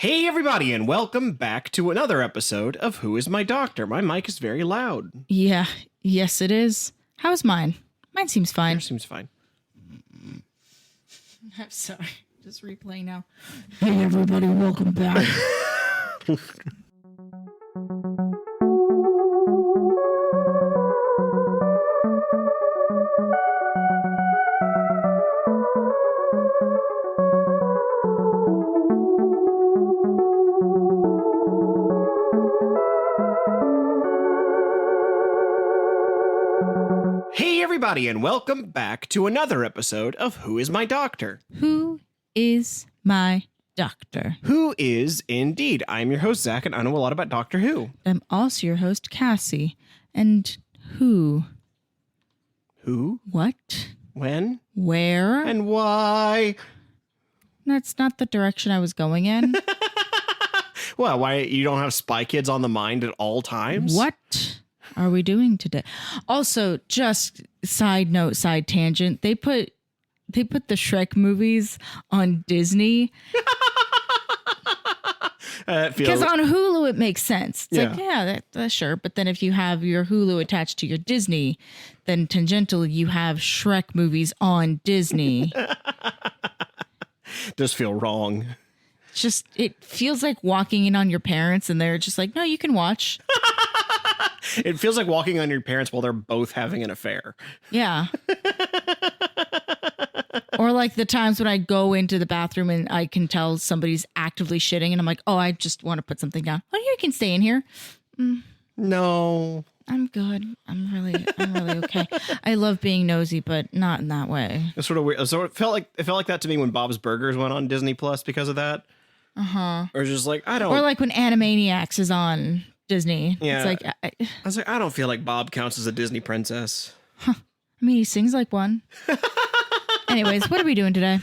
Hey everybody, and welcome back to another episode of Who Is My Doctor? My mic is very loud. Yeah, yes it is. How's mine? Mine seems fine. Yours seems fine. I'm sorry. Just replay now. Hey everybody, welcome back. Hey everybody, and welcome back to another episode of Who Is My Doctor? Who is my doctor? Who is indeed. I'm your host, Zach, and I know a lot about Doctor Who. I'm also your host, Cassie. And who? Who? What? When? Where? And why? That's not the direction I was going in. Well, why you don't have Spy Kids on the mind at all times? What are we doing today? Also, just side note, side tangent. They put the Shrek movies on Disney. Because on Hulu, it makes sense. It's like, yeah, that's sure. But then if you have your Hulu attached to your Disney, then tangentially you have Shrek movies on Disney. Does feel wrong. Just, it feels like walking in on your parents and they're just like, no, you can watch. It feels like walking on your parents while they're both having an affair. Yeah. Or like the times when I go into the bathroom and I can tell somebody's actively shitting and I'm like, oh, I just want to put something down. Oh, you can stay in here. No. I'm good. I'm really okay. I love being nosy, but not in that way. It's sort of weird. So it felt like that to me when Bob's Burgers went on Disney Plus because of that. Or just like, I don't. Or like when Animaniacs is on Disney. Yeah. It's like, I was like, I don't feel like Bob counts as a Disney princess. I mean, he sings like one. Anyways, what are we doing today?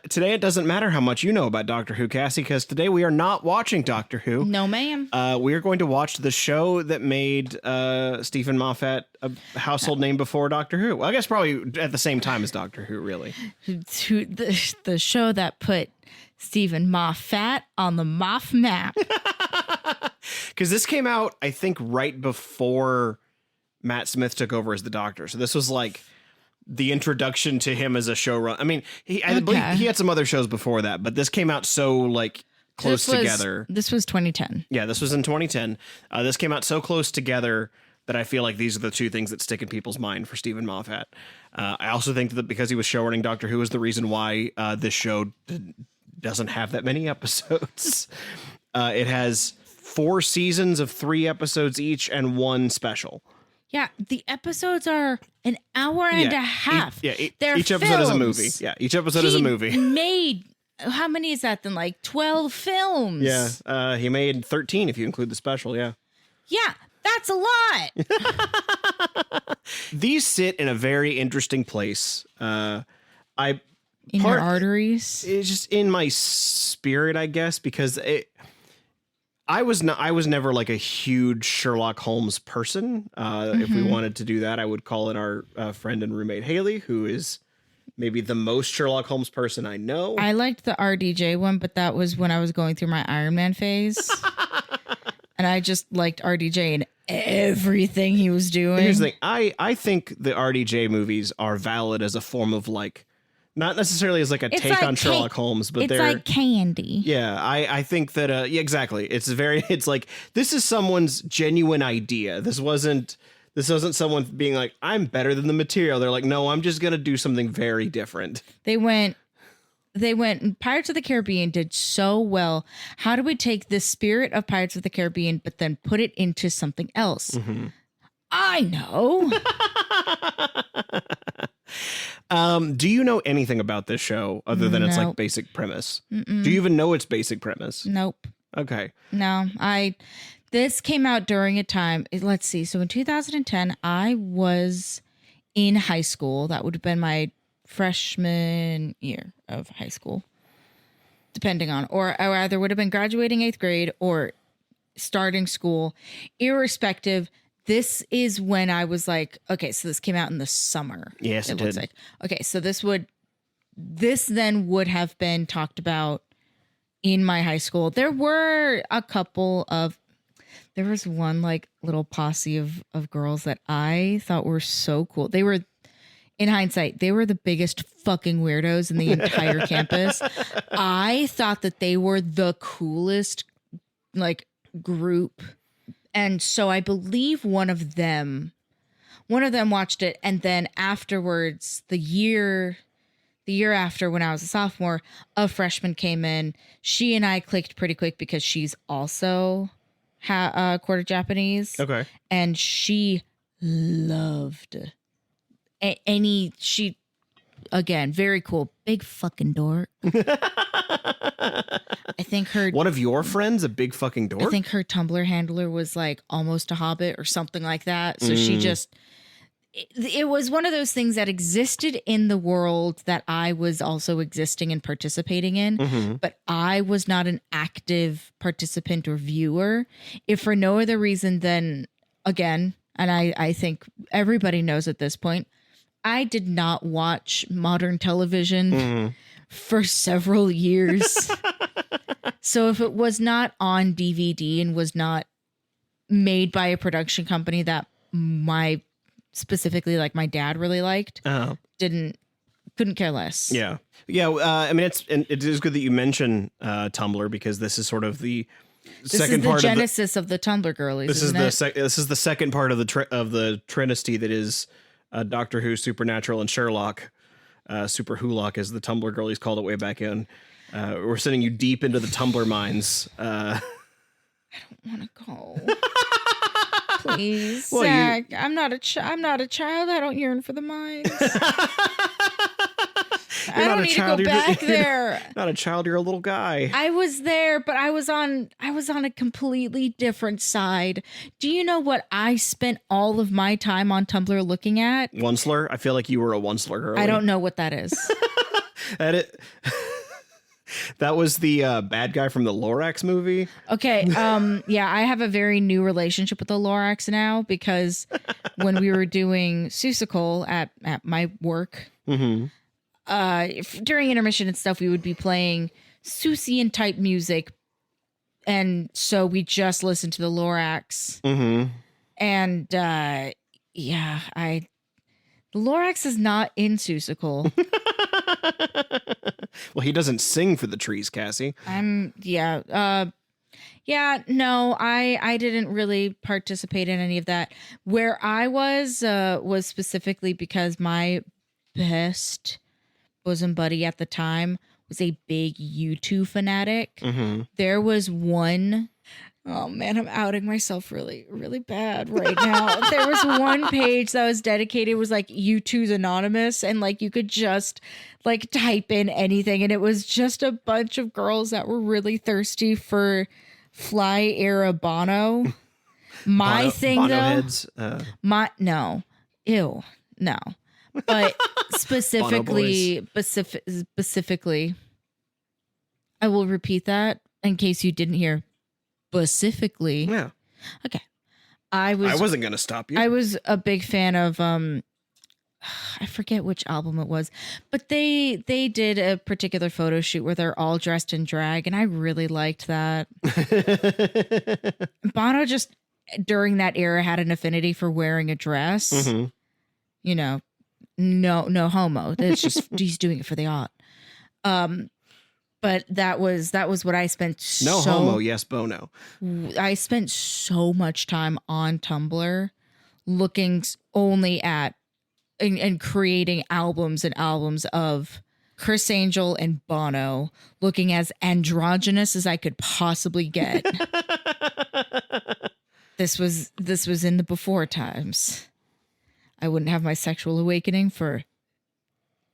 Today it doesn't matter how much you know about Doctor Who, Cassie, because today we are not watching Doctor Who. No, ma'am. We are going to watch the show that made Stephen Moffat a household name before Doctor Who. Well, I guess probably at the same time as Doctor Who, really. The show that put Stephen Moffat on the Moff map. Because this came out, I think, right before Matt Smith took over as the Doctor. So this was like the introduction to him as a showrunner. I mean, I believe he had some other shows before that, but this came out so like close together. This was 2010. Yeah, this was in 2010. This came out so close together that I feel like these are the two things that stick in people's mind for Stephen Moffat. I also think that because he was showrunning Doctor Who is the reason why this show doesn't have that many episodes. It has 4 seasons of 3 episodes each and 1 special. Yeah, the episodes are an hour and a half. Each episode is a movie. Yeah, each episode is a movie. Made, how many is that then? Like 12 films. Yeah, he made 13 if you include the special, yeah. Yeah, that's a lot. These sit in a very interesting place. In your arteries? It's just in my spirit, I guess, because I was never like a huge Sherlock Holmes person. If we wanted to do that, I would call in our friend and roommate Haley, who is maybe the most Sherlock Holmes person I know. I liked the RDJ one, but that was when I was going through my Iron Man phase. And I just liked RDJ and everything he was doing. Here's the thing. I think the RDJ movies are valid as a form of like, not necessarily as like a take on Sherlock Holmes, but they're like candy. Yeah, I think that yeah, exactly. It's like this is someone's genuine idea. This wasn't someone being like, I'm better than the material. They're like, no, I'm just gonna do something very different. They went Pirates of the Caribbean did so well. How do we take the spirit of Pirates of the Caribbean but then put it into something else? Mm-hmm. I know. Do you know anything about this show other than its like basic premise? Mm-mm. Do you even know its basic premise? Nope. Okay. No, this came out during a time. Let's see. So in 2010, I was in high school. That would have been my freshman year of high school, depending on, or I either would have been graduating 8th grade or starting school. Irrespective, this is when I was like, okay, so this came out in the summer. Yes, it did. Like, okay, so this then would have been talked about in my high school. There were a couple of, there was one like little posse of girls that I thought were so cool. They were, in hindsight, they were the biggest fucking weirdos in the entire campus. I thought that they were the coolest like group. And so I believe one of them watched it. And then afterwards, the year after, when I was a sophomore, a freshman came in. She and I clicked pretty quick because she's also quarter Japanese. Okay. And she loved she, again, very cool. Big fucking dork. I think one of your friends, a big fucking dork? I think her Tumblr handler was like almost a hobbit or something like that. So she just, it was one of those things that existed in the world that I was also existing and participating in, but I was not an active participant or viewer. If for no other reason than, again, and I think everybody knows at this point, I did not watch modern television for several years. So if it was not on DVD and was not made by a production company that specifically like my dad really liked, couldn't care less. Yeah. I mean, it is good that you mention Tumblr, because this is sort of the second part genesis of the Tumblr girlies. This is the second part of the trinity that is Doctor Who, Supernatural, and Sherlock. Super Wholock, as the Tumblr girlies called it way back in. We're sending you deep into the Tumblr mines. I don't want to go. Please, well, Zach. I'm not a child. I don't yearn for the mines. I don't need to go back there. Not a child. You're a little guy. I was there, but I was on a completely different side. Do you know what I spent all of my time on Tumblr looking at? Onceler? I feel like you were a Onceler girl. I don't know what that is. That was the bad guy from the Lorax movie. Okay. Yeah, I have a very new relationship with the Lorax now, because when we were doing Seussical at my work, during intermission and stuff, we would be playing Seussian type music. And so we just listened to the Lorax. And the Lorax is not in Seussical. Well, he doesn't sing for the trees, Cassie. No, I didn't really participate in any of that. Where I was specifically because my best bosom buddy at the time was a big U2 fanatic. There was one. Oh man, I'm outing myself really, really bad right now. There was one page that was dedicated, it was like U2's Anonymous, and like you could just like type in anything, and it was just a bunch of girls that were really thirsty for Fly era Bono. My thing Bono though, heads, no, but specifically, I will repeat that in case you didn't hear. Specifically, yeah. Okay, I wasn't gonna stop you. I was a big fan of I forget which album it was, but they did a particular photo shoot where they're all dressed in drag, and I really liked that. Bono just during that era had an affinity for wearing a dress. You know, no homo. It's just he's doing it for the art. But that was what I spent. No homo, yes Bono. I spent so much time on Tumblr looking only at and creating albums and albums of Chris Angel and Bono, looking as androgynous as I could possibly get. This was in the before times. I wouldn't have my sexual awakening for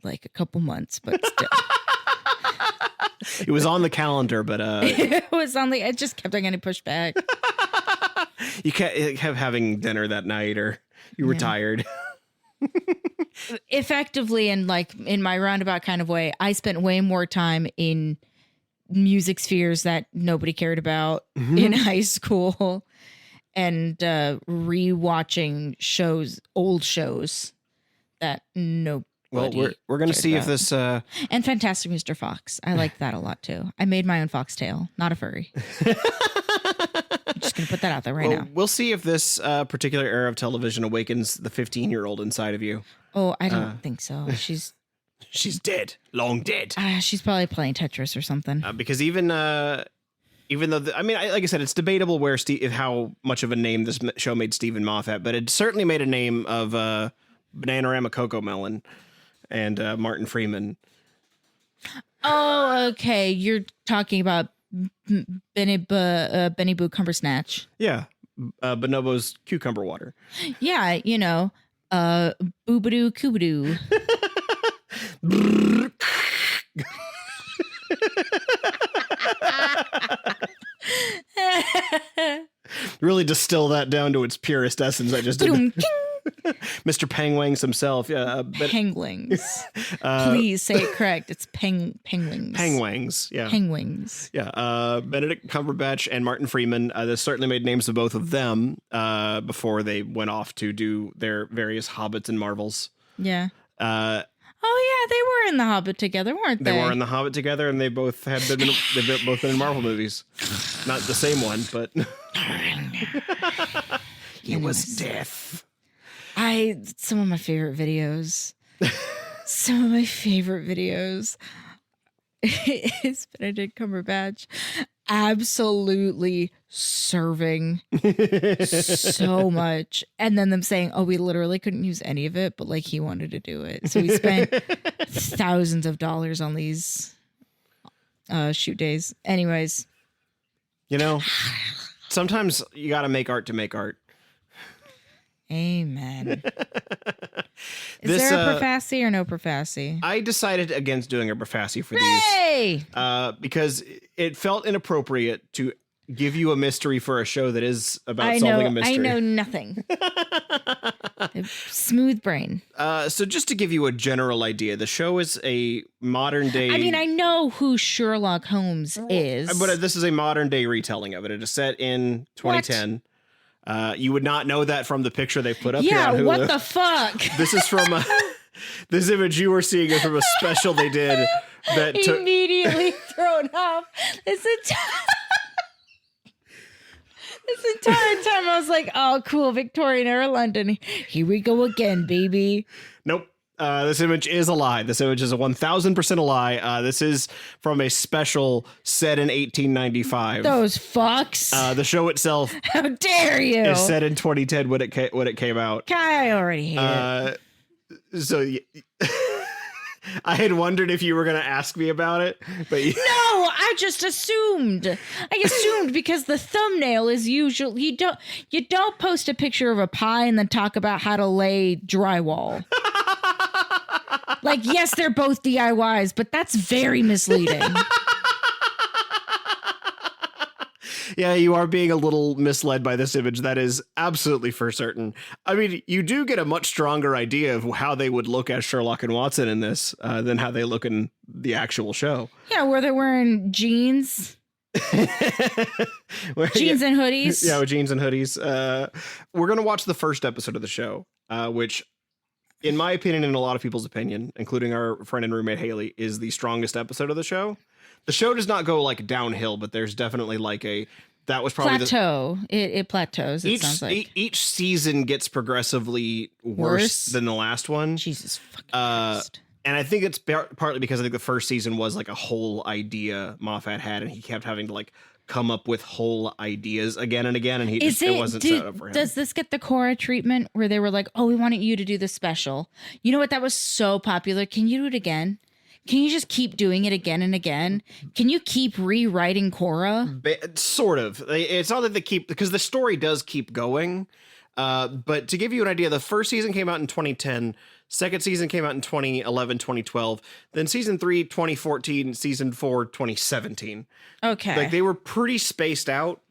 like a couple months, but still. It was on the calendar, but it was on the. It just kept on getting pushed back. You kept having dinner that night, or you were tired. Effectively, and like in my roundabout kind of way, I spent way more time in music spheres that nobody cared about in high school, and rewatching old shows that Well, buddy we're going to cared see if about. this. And Fantastic Mr. Fox. I like that a lot too. I made my own foxtail, not a furry. I'm just gonna put that out there right now. We'll see if this particular era of television awakens the 15-year-old inside of you. Oh, I don't think so. She's dead, long dead. she's probably playing Tetris or something. Because even though like I said, it's debatable where how much of a name this show made Stephen Moffat, but it certainly made a name of Bananarama Coco Melon and Martin Freeman. Oh, okay. You're talking about Benny Boo Cumbersnatch. Yeah, Bonobo's cucumber water. Yeah, Boobadoo Koobadoo. Really distill that down to its purest essence. I just did. Mr. Pangwangs himself. Yeah, Penguins. Please say it correct. It's penguins. Pangwangs. Yeah. Penguins. Yeah. Benedict Cumberbatch and Martin Freeman. This certainly made names of both of them before they went off to do their various Hobbits and Marvels. Yeah. Oh yeah, they were in The Hobbit together, weren't they? They were in The Hobbit together, and they both have been. They've both been in Marvel movies. Not the same one, but he was death. Some of my favorite videos. Some of my favorite videos is Benedict Cumberbatch absolutely serving so much, and then them saying, "Oh, we literally couldn't use any of it, but like he wanted to do it, so we spent thousands of dollars on these shoot days." Anyways, sometimes you got to make art to make art. Amen. Is there a preface or no preface? I decided against doing a preface for Yay! these because it felt inappropriate to give you a mystery for a show that is about solving a mystery. I know nothing. Smooth brain. So just to give you a general idea, the show is a modern day... I mean, I know who Sherlock Holmes is. But this is a modern day retelling of it. It is set in 2010. You would not know that from the picture they put up here on Hulu. What the fuck? This is from this image you were seeing is from a special they did that immediately thrown off. This entire time I was like, oh, cool, Victorian era London. Here we go again, baby. Nope. This image is a lie. This image is a 1000% a lie. This is from a special set in 1895. Those fucks. The show itself, how dare you, is set in 2010 when it came out. I already hate it. So I had wondered if you were going to ask me about it, but no, I just assumed. I assumed because the thumbnail is usually you don't post a picture of a pie and then talk about how to lay drywall. Like, yes, they're both DIYs, but that's very misleading. Yeah, you are being a little misled by this image. That is absolutely for certain. I mean, you do get a much stronger idea of how they would look as Sherlock and Watson in this than how they look in the actual show. Yeah, where they're wearing jeans. Jeans and hoodies. Yeah, with jeans and hoodies. We're going to watch the first episode of the show, which, in my opinion, and a lot of people's opinion, including our friend and roommate Haley, is the strongest episode of the show. The show does not go like downhill, but there's definitely like that was probably plateau. It plateaus. It sounds like each season gets progressively worse than the last one. Jesus fucking Christ. And I think it's partly because I think the first season was like a whole idea Moffat had, and he kept having to like come up with whole ideas again and again, and it wasn't set up for him. Does this get the Cora treatment where they were like, "Oh, we wanted you to do the special. You know what? That was so popular. Can you do it again? Can you just keep doing it again and again? Can you keep rewriting Cora?" Sort of. It's not that they keep, because the story does keep going. But to give you an idea, the first season came out in 2010. Second season came out in 2011, 2012. Then season 3, 2014. Season 4, 2017. Okay. Like they were pretty spaced out.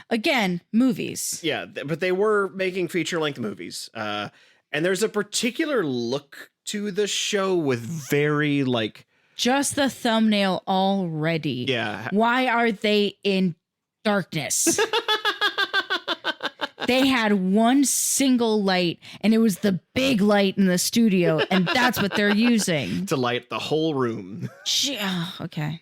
Again, movies. Yeah, but they were making feature-length movies. And there's a particular look to the show with very like just the thumbnail already. Yeah. Why are they in darkness? They had one single light, and it was the big light in the studio, and that's what they're using to light the whole room. Okay.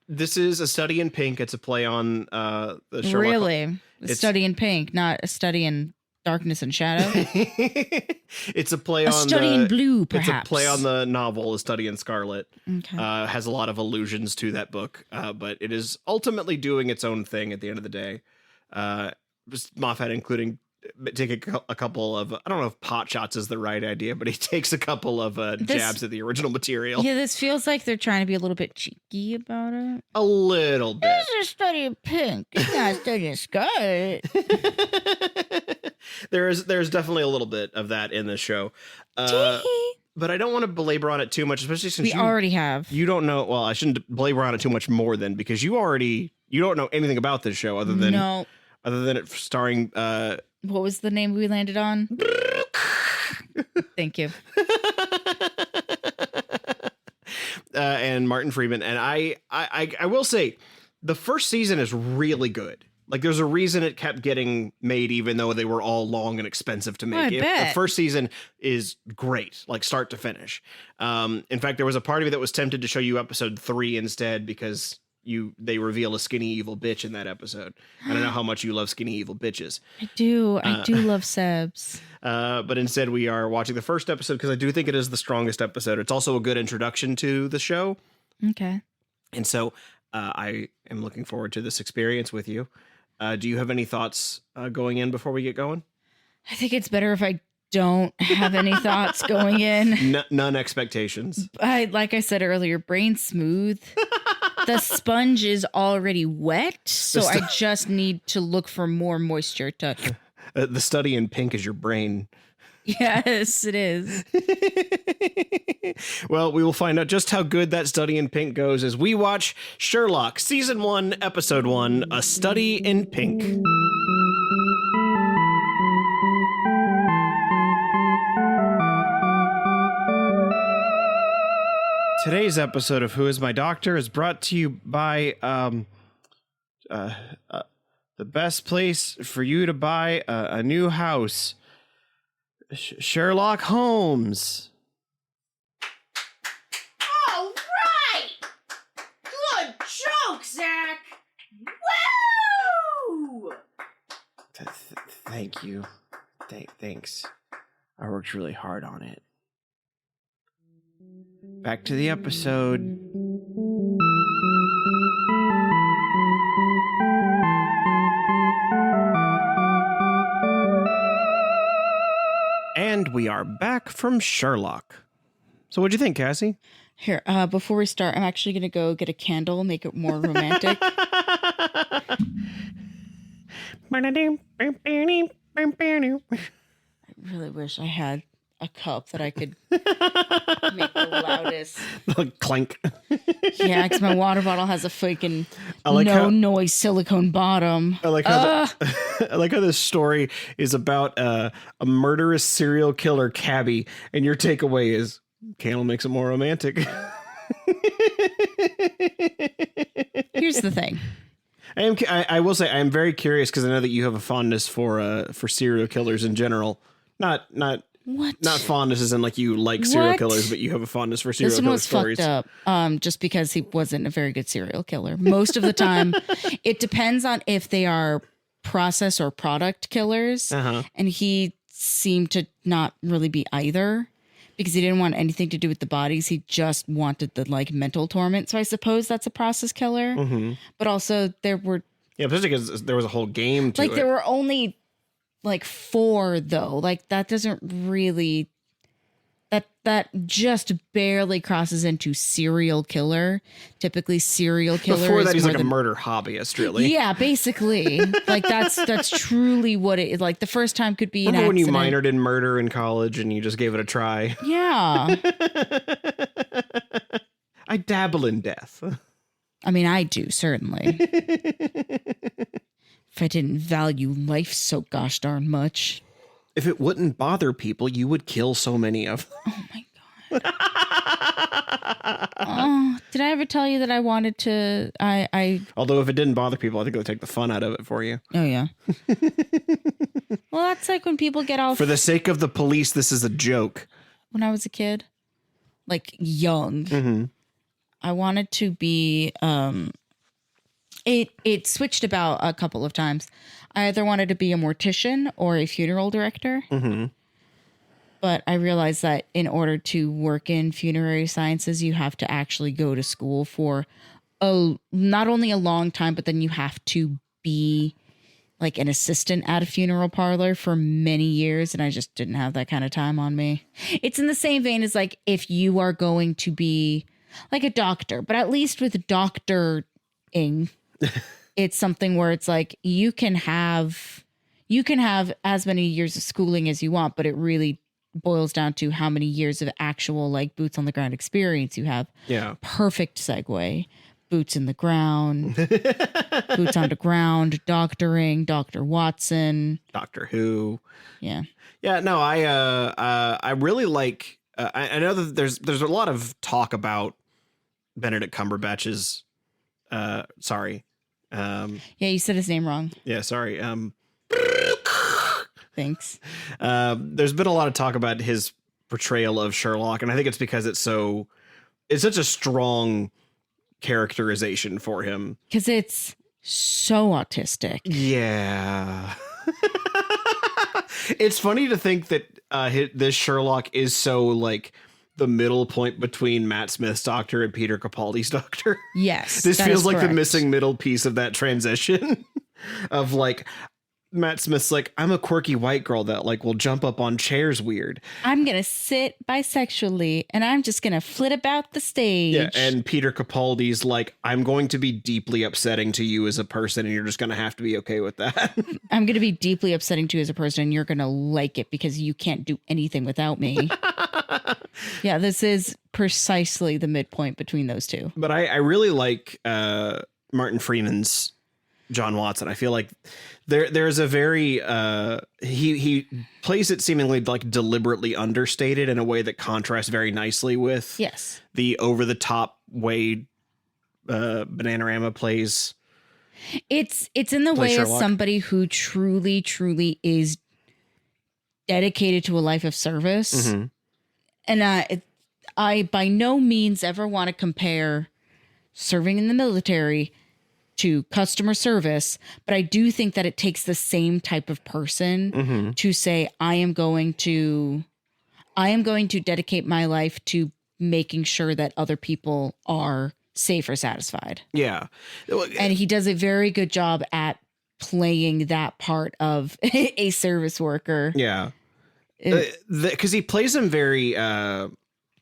This is a study in pink. It's a play on the Sherlock. Really? A study in pink, not a study in darkness and shadow. It's a play on study in blue, perhaps. It's a play on the novel A Study in Scarlet. Okay. Has a lot of allusions to that book, but it is ultimately doing its own thing at the end of the day. Moffat including take a couple of, I don't know if pot shots is the right idea, but he takes a couple of jabs at the original material. Yeah, this feels like they're trying to be a little bit cheeky about it. A little bit. This is a study in pink. It's not a study in scarlet. There's definitely a little bit of that in this show. But I don't want to belabor on it too much, especially since we already have. You don't know. Well, I shouldn't belabor on it too much more then, because you don't know anything about this show other than it starring. What was the name we landed on? Thank you. And Martin Freeman. And I will say the first season is really good. Like, there's a reason it kept getting made, even though they were all long and expensive to make. The first season is great, like start to finish. In fact, there was a part of me that was tempted to show you episode 3 instead, because they reveal a skinny evil bitch in that episode. I don't know how much you love skinny evil bitches. I do love Sebs. But instead we are watching the first episode because I do think it is the strongest episode. It's also a good introduction to the show. Okay. And so I am looking forward to this experience with you. Do you have any thoughts going in before we get going? I think it's better if I don't have any thoughts going in. None expectations. Like I said earlier, brain smooth. The sponge is already wet, so I just need to look for more moisture to... The study in pink is your brain. Yes, it is. Well, we will find out just how good that study in pink goes as we watch Sherlock, Season 1, Episode 1, A Study in Pink. Today's episode of Who is My Doctor is brought to you by the best place for you to buy a new house, Sherlock Holmes. All right! Good joke, Zach! Woo! Thank you. Thanks. I worked really hard on it. Back to the episode. And we are back from Sherlock. So what'd you think, Cassie? Here, before we start, I'm actually going to go get a candle, make it more romantic. I really wish I had a cup that I could make the loudest. Clank. Yeah, because my water bottle has a freaking noise silicone bottom. I like how I like how this story is about a murderous serial killer cabbie, and your takeaway is candle makes it more romantic. Here's the thing. I will say I am very curious because I know that you have a fondness for serial killers in general. Not fondness as in like you like serial killers, but you have a fondness for serial killer stories. This one was fucked up. Just because he wasn't a very good serial killer. Most of the time, it depends on if they are process or product killers, and he seemed to not really be either. Because he didn't want anything to do with the bodies. He just wanted the like mental torment. So I suppose that's a process killer. Mm-hmm. But also there were... Yeah, especially because there was a whole game to it. Like there were only like 4 though. Like that doesn't really... That just barely crosses into serial killer. Typically serial killer Before that, is he's like a murder hobbyist, really. Yeah, basically. Like that's truly what it is. Like the first time could be an accident. When you minored in murder in college and you just gave it a try. Yeah. I dabble in death. I mean, I do, certainly. If I didn't value life so gosh darn much. If it wouldn't bother people, you would kill so many of them. Oh my God. Oh, did I ever tell you that I wanted to? Although if it didn't bother people, I think they'll take the fun out of it for you. Oh yeah. Well, that's like when people get all. For the sake of the police, this is a joke. When I was a kid, like young, I wanted to be. It switched about a couple of times. I either wanted to be a mortician or a funeral director. But I realized that in order to work in funerary sciences, you have to actually go to school for not only a long time, but then you have to be like an assistant at a funeral parlor for many years. And I just didn't have that kind of time on me. It's in the same vein as like if you are going to be like a doctor, but at least with doctoring, it's something where it's like you can have as many years of schooling as you want, but it really boils down to how many years of actual like boots on the ground experience you have. Yeah. Perfect segue. Boots in the ground, boots on the ground, doctoring, Dr. Watson, Doctor Who. Yeah. Yeah. No, I really like, I know that there's a lot of talk about Benedict Cumberbatch's, sorry. Yeah. You said his name wrong. Yeah. Sorry. Thanks. There's been a lot of talk about his portrayal of Sherlock, and I think it's because it's such a strong characterization for him. Because it's so autistic. Yeah. It's funny to think that this Sherlock is so like the middle point between Matt Smith's Doctor and Peter Capaldi's Doctor. Yes. This feels like the missing middle piece of that transition of like, Matt Smith's like, I'm a quirky white girl that like will jump up on chairs weird. I'm going to sit bisexually and I'm just going to flit about the stage. Yeah, and Peter Capaldi's like, I'm going to be deeply upsetting to you as a person and you're just going to have to be okay with that. I'm going to be deeply upsetting to you as a person and you're going to like it because you can't do anything without me. Yeah, this is precisely the midpoint between those two. But I really like Martin Freeman's John Watson. I feel like there's a very he plays it seemingly like deliberately understated in a way that contrasts very nicely with the over the top way Bananarama plays. It's in the way Sherlock. of somebody who truly is dedicated to a life of service. And I by no means ever want to compare serving in the military to customer service, but I do think that it takes the same type of person to say, I am going to dedicate my life to making sure that other people are safe or satisfied. Yeah. And he does a very good job at playing that part of a service worker. Yeah. Because he plays him very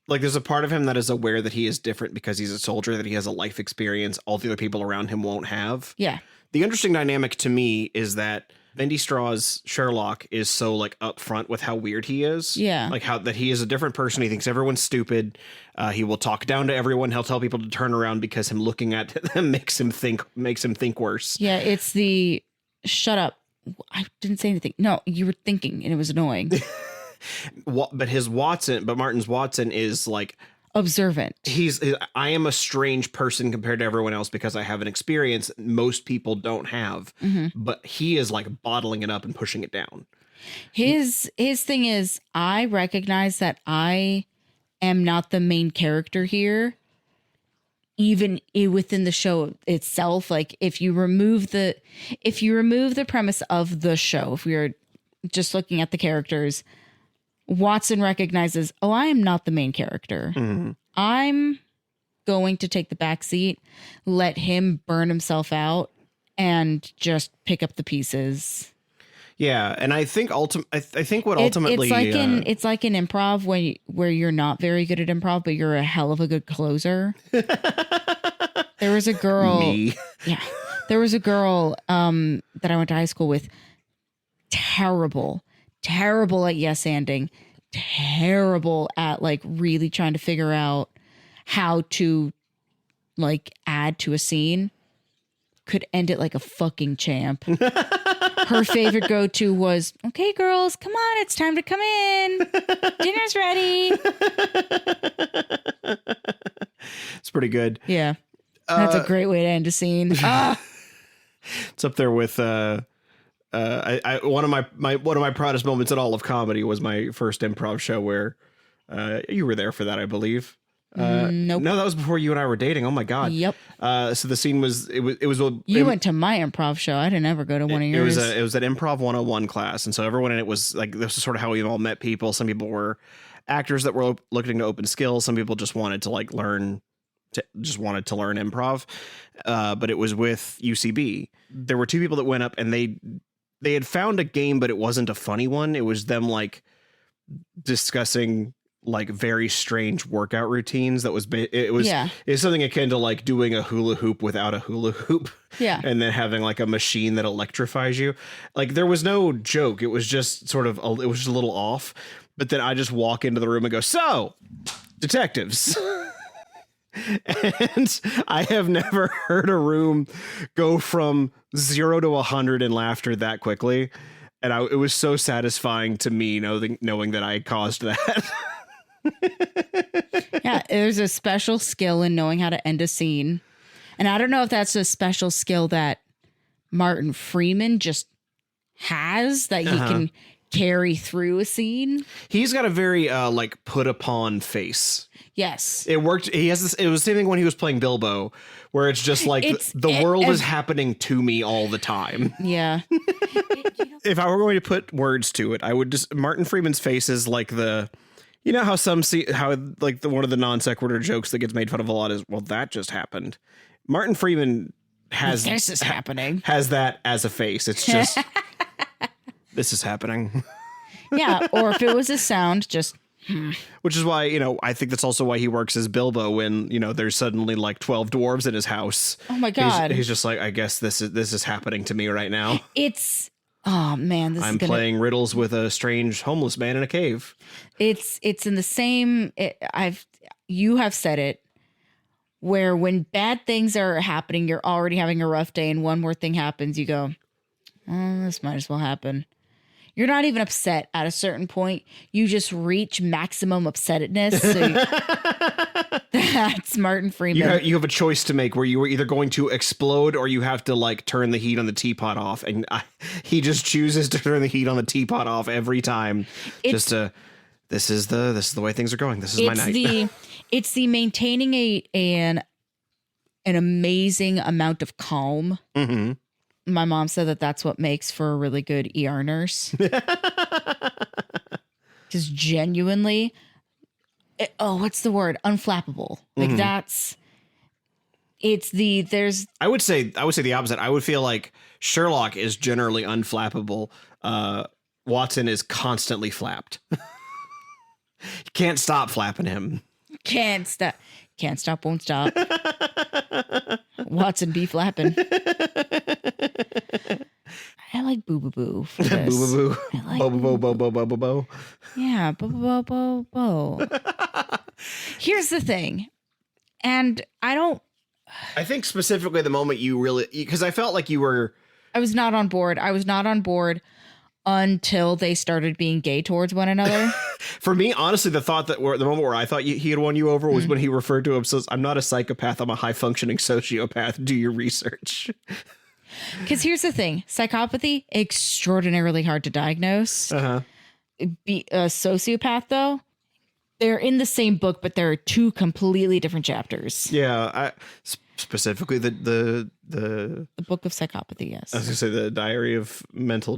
like there's a part of him that is aware that he is different because he's a soldier, that he has a life experience all the other people around him won't have. Yeah. The interesting dynamic to me is that Bendy Straw's Sherlock is so like upfront with how weird he is. Yeah. Like how that he is a different person. He thinks everyone's stupid. He will talk down to everyone. He'll tell people to turn around because him looking at them makes him think worse. Yeah. It's the shut up. I didn't say anything. No, you were thinking and it was annoying. But Martin's Watson is like observant. I am a strange person compared to everyone else because I have an experience most people don't have, but he is like bottling it up and pushing it down. His thing is, I recognize that I am not the main character here. Even within the show itself, like if you remove the premise of the show, if we are just looking at the characters, Watson recognizes, oh, I am not the main character. I'm going to take the back seat, let him burn himself out, and just pick up the pieces. Yeah, and I think ultimately it's like in improv where you're not very good at improv, but you're a hell of a good closer. There was a girl. Me. Yeah, there was a girl that I went to high school with. Terrible at yes-anding, terrible at like really trying to figure out how to like add to a scene. Could end it like a fucking champ. Her favorite go-to was, okay, girls, come on, it's time to come in. Dinner's ready. It's pretty good. Yeah. That's a great way to end a scene. It's up there with one of my proudest moments in all of comedy was my first improv show where you were there for that, I believe. Nope. No, that was before you and I were dating. Oh my God. Yep. So the scene was You went to my improv show. I didn't ever go to one of yours. It was an improv 101 class, and so everyone in it was like, this is sort of how we all met people. Some people were actors that were looking to open skills. Some people just wanted to like learn improv. But it was with UCB. There were two people that went up, and they had found a game, but it wasn't a funny one. It was them like discussing like very strange workout routines. It was something akin to like doing a hula hoop without a hula hoop. Yeah. And then having like a machine that electrifies you. Like there was no joke. It was just sort of, it was just a little off. But then I just walk into the room and go, so detectives. And I have never heard a room go from 0 to 100 in laughter that quickly. And it was so satisfying to me knowing that I caused that. Yeah, there's a special skill in knowing how to end a scene. And I don't know if that's a special skill that Martin Freeman just has that he can carry through a scene. He's got a very like put upon face. Yes. It worked. He has this. It was the same thing when he was playing Bilbo, where it's just like the world is happening to me all the time. Yeah. If I were going to put words to it, I would just, Martin Freeman's face is like you know how one of the non sequitur jokes that gets made fun of a lot is, well, that just happened. Martin Freeman has that as a face. It's just, this is happening. Yeah. Or if it was a sound, just. Which is why, I think that's also why he works as Bilbo when, there's suddenly like 12 dwarves in his house. Oh my God. He's just like, I guess this is happening to me right now. Oh man, I'm playing riddles with a strange homeless man in a cave. It's in the same, you have said it, where when bad things are happening, you're already having a rough day and one more thing happens, you go, oh, this might as well happen. You're not even upset at a certain point. You just reach maximum upsetness. So that's Martin Freeman. You have a choice to make where you were either going to explode or you have to like turn the heat on the teapot off. And he just chooses to turn the heat on the teapot off every time. This is the way things are going. This is my night. It's the maintaining an amazing amount of calm. Mm-hmm. My mom said that that's what makes for a really good ER nurse. Just genuinely, what's the word? Unflappable. Like I would say the opposite. I would feel like Sherlock is generally unflappable. Watson is constantly flapped. You can't stop flapping him. Can't stop, won't stop. Watson be flapping. I like boo boo boo for this. Boo boo boo. I like bo bo bo bo bo bo bo. Yeah, bo bo bo bo bo. Here's the thing, and I think specifically the moment you really, because I felt like I was not on board. I was not on board until they started being gay towards one another. For me, honestly, the moment where I thought he had won you over was when he referred to himself as, I'm not a psychopath, I'm a high functioning sociopath. Do your research. Because here's the thing. Psychopathy, extraordinarily hard to diagnose. Be a sociopath, though, they're in the same book, but there are two completely different chapters. Yeah, specifically the book of psychopathy. Yes, I was gonna say the diary of mental.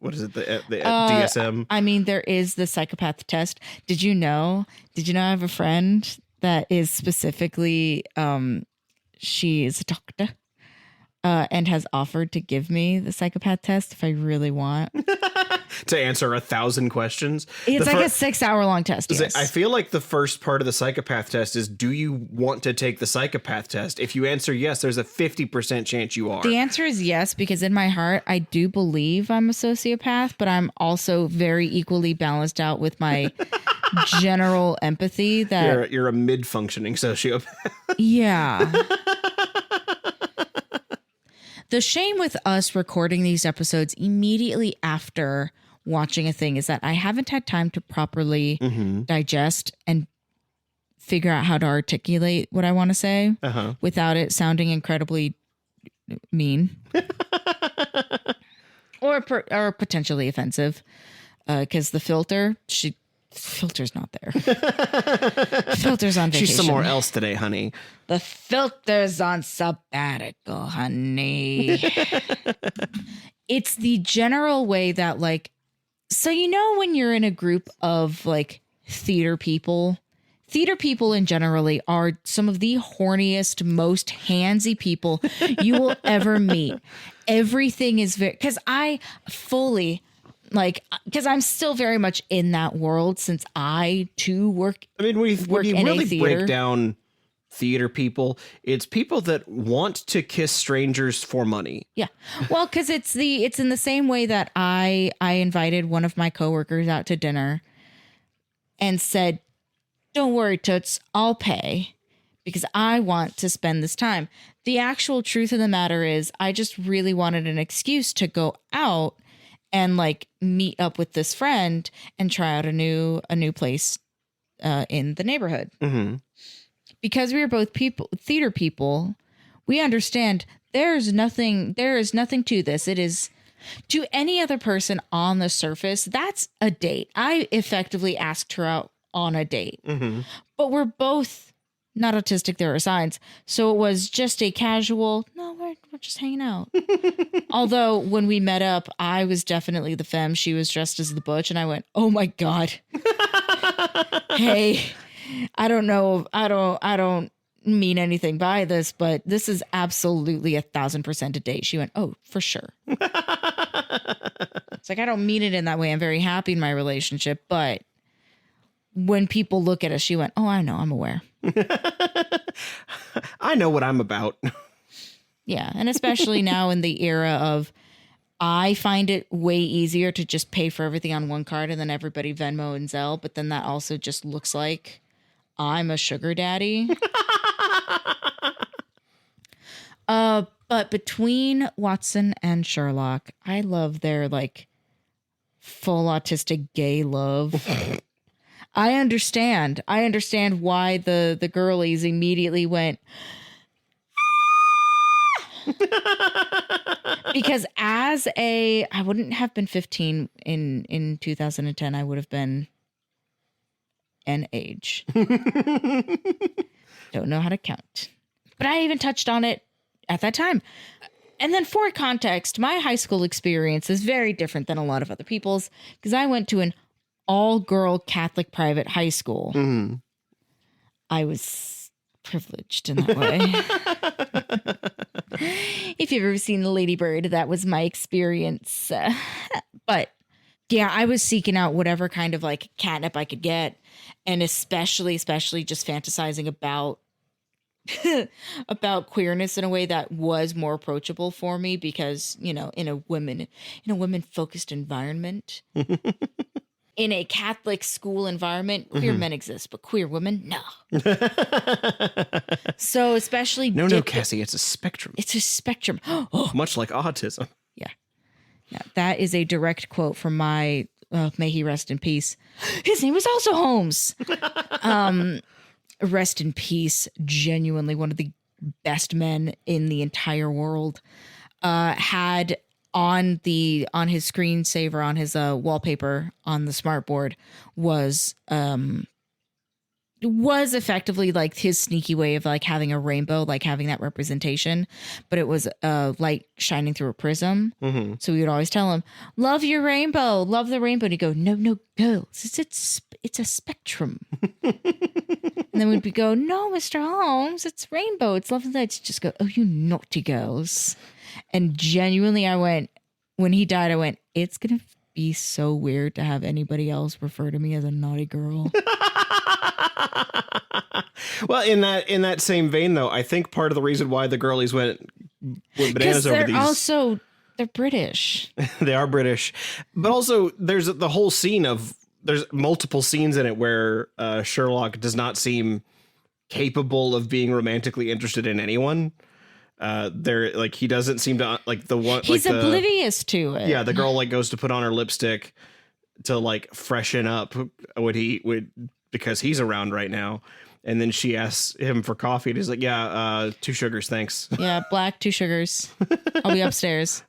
What is it? The DSM. I mean, there is the psychopath test. Did you know? I have a friend that is specifically. She is a doctor. And has offered to give me the psychopath test if I really want. To answer 1,000 questions. It's like a 6-hour long test. Yes. I feel like the first part of the psychopath test is, do you want to take the psychopath test? If you answer yes, there's a 50% chance you are. The answer is yes, because in my heart, I do believe I'm a sociopath, but I'm also very equally balanced out with my general empathy that you're a mid-functioning sociopath. Yeah. The shame with us recording these episodes immediately after watching a thing is that I haven't had time to properly digest and figure out how to articulate what I want to say Uh-huh. without it sounding incredibly mean or potentially offensive. Because the filter's not there. Filter's on vacation. She's somewhere else today, honey. The filter's on sabbatical, honey. It's the general way that, like, so when you're in a group of like theater people in generally are some of the horniest, most handsy people you will ever meet. Everything is because I'm still very much in that world since I too work. I mean, when you really theater. break down theater people, it's people that want to kiss strangers for money. Yeah. Well, because it's in the same way that I invited one of my coworkers out to dinner and said, "Don't worry, Toots, I'll pay because I want to spend this time." The actual truth of the matter is I just really wanted an excuse to go out and like meet up with this friend and try out a new place in the neighborhood. Mm-hmm. Because we are both theater people, we understand there is nothing to this. It is to any other person on the surface. That's a date. I effectively asked her out on a date, but we're both not autistic. There are signs. So it was just a casual, no, we're just hanging out. Although when we met up, I was definitely the femme. She was dressed as the butch. And I went, oh my God. Hey, I don't know. I don't mean anything by this, but this is absolutely 1,000% a date. She went, oh, for sure. It's like, I don't mean it in that way. I'm very happy in my relationship. But when people look at us, she went, oh, I know. I'm aware. I know what I'm about. Yeah. And especially now in the era of, I find it way easier to just pay for everything on one card and then everybody Venmo and Zelle. But then that also just looks like I'm a sugar daddy. But between Watson and Sherlock, I love their like full autistic gay love. I understand why the girlies immediately went because I wouldn't have been 15 in 2010. I would have been an age. Don't know how to count. But I even touched on it at that time. And then for context, my high school experience is very different than a lot of other people's because I went to an all-girl Catholic private high school. Mm-hmm. I was privileged in that way. If you've ever seen Lady Bird, that was my experience. But yeah, I was seeking out whatever kind of like catnip I could get. And especially just fantasizing about queerness in a way that was more approachable for me because, in a women focused environment, in a Catholic school environment, queer men exist, but queer women, no. So especially no, Cassie, it's a spectrum. It's a spectrum. Oh. Much like autism. Yeah. That is a direct quote from my, may he rest in peace. His name was also Holmes. Rest in peace. Genuinely one of the best men in the entire world. Had on his screensaver, on his wallpaper on the smartboard was effectively like his sneaky way of like having a rainbow, like having that representation, but it was light shining through a prism. Mm-hmm. So we would always tell him, love your rainbow, love the rainbow. And he'd go, no, girls, it's a spectrum. And then we'd go, no, Mr. Holmes, it's rainbow. It's lovely lights. Just go, oh, you naughty girls. And genuinely, when he died, I went, it's going to be so weird to have anybody else refer to me as a naughty girl. Well, in that same vein, though, I think part of the reason why the girlies went bananas over these... They're British. They are British. But also, there's the whole scene of... There's multiple scenes in it where Sherlock does not seem capable of being romantically interested in anyone. He doesn't seem to like the one. He's like oblivious to it. Yeah, the girl like goes to put on her lipstick to like freshen up because he's around right now, And then she asks him for coffee, and he's like, yeah, 2 sugars, thanks. Yeah, black, 2 sugars. I'll be upstairs.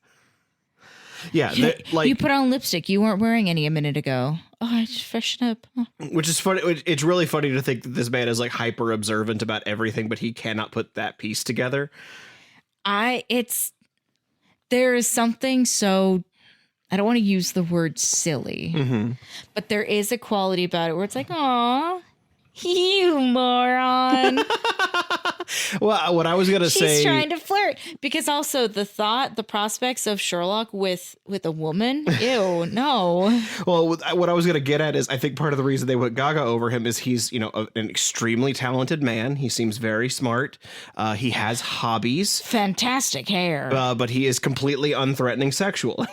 Yeah, you put on lipstick. You weren't wearing any a minute ago. Oh, I just freshen up. Oh. Which is funny. It's really funny to think that this man is like hyper observant about everything, but he cannot put that piece together. There is something so, I don't want to use the word silly, but there is a quality about it where it's like, aw, you moron. Well, what I was going to say... She's trying to flirt. Because also the prospects of Sherlock with a woman, ew, no. Well, what I was going to get at is I think part of the reason they went gaga over him is he's, an extremely talented man. He seems very smart. He has hobbies. Fantastic hair. But he is completely unthreatening sexually.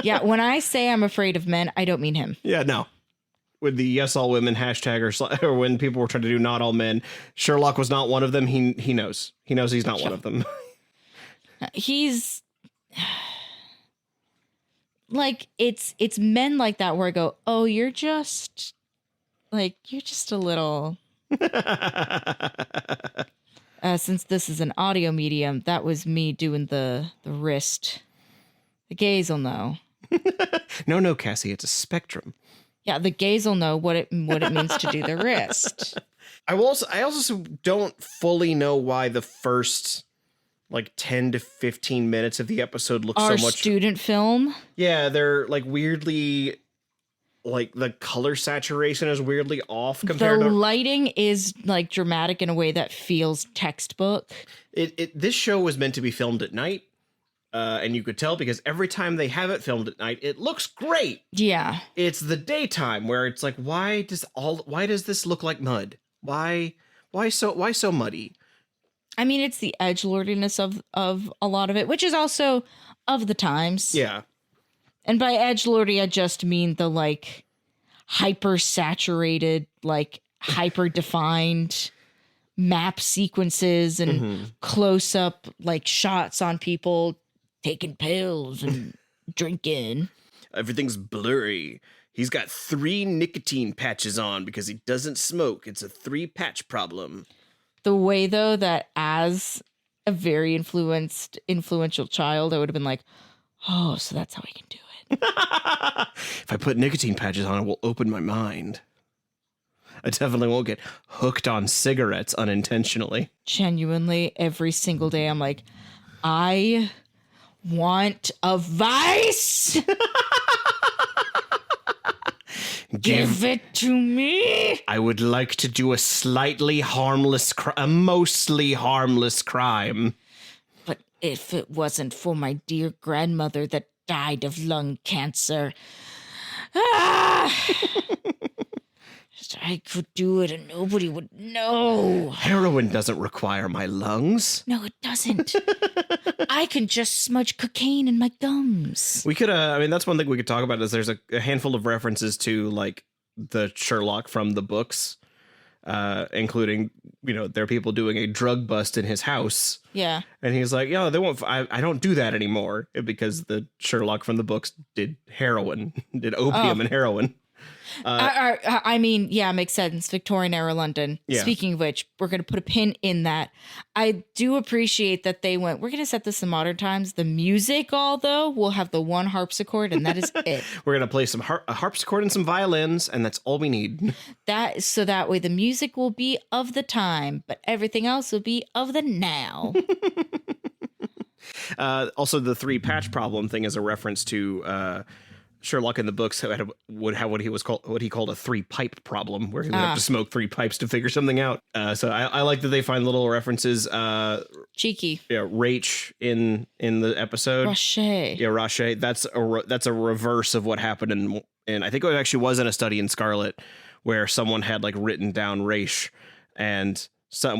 Yeah, when I say I'm afraid of men, I don't mean him. Yeah, no. With the yes all women hashtag or when people were trying to do not all men, Sherlock was not one of them. He knows. He knows he's not one of them. He's like, it's men like that where I go, oh, you're just a little. Since this is an audio medium, that was me doing the wrist. The gays will know. No, Cassie, it's a spectrum. Yeah, the gays will know what it means to do the wrist. I also don't fully know why the first 10 to 15 minutes of the episode look so much student film. Yeah, they're weirdly the color saturation is weirdly off compared the to lighting is dramatic in a way that feels textbook. This show was meant to be filmed at night. And you could tell because every time they have it filmed at night, it looks great. Yeah. It's the daytime where it's like, why does this look like mud? Why so muddy? I mean, it's the edgelordiness of a lot of it, which is also of the times. Yeah. And by edgelordy, I just mean the hyper saturated, hyper defined map sequences and close up shots on people taking pills and drinking. Everything's blurry. He's got 3 nicotine patches on because he doesn't smoke. It's a 3-patch problem. The way, though, that as a very influential child, I would have been like, oh, so that's how I can do it. If I put nicotine patches on, it will open my mind. I definitely won't get hooked on cigarettes unintentionally. Genuinely, every single day, I'm like, I want a vice. Give it to me. I would like to do a slightly harmless, a mostly harmless crime. But if it wasn't for my dear grandmother that died of lung cancer, I could do it and nobody would know. Heroin doesn't require my lungs. No, it doesn't. I can just smudge cocaine in my gums. We could, that's one thing we could talk about is there's a handful of references to the Sherlock from the books, including, there are people doing a drug bust in his house. Yeah. And he's like, they won't, I don't do that anymore because the Sherlock from the books did opium and heroin. I mean, yeah, makes sense. Victorian era London. Yeah. Speaking of which, we're going to put a pin in that. I do appreciate that they went, we're going to set this in modern times. The music, although, we'll have the one harpsichord and that is it. We're going to play a harpsichord and some violins and that's all we need. So that way the music will be of the time, but everything else will be of the now. Also, the 3-patch problem thing is a reference to Sherlock in the books would have what he called a 3-pipe problem, where he would have to smoke 3 pipes to figure something out. So I like that they find little references. Cheeky. Yeah, Rach in the episode. Rocher. Yeah, Rocher. That's a reverse of what happened in I think it actually was in A Study in Scarlet, where someone had written down Rach, and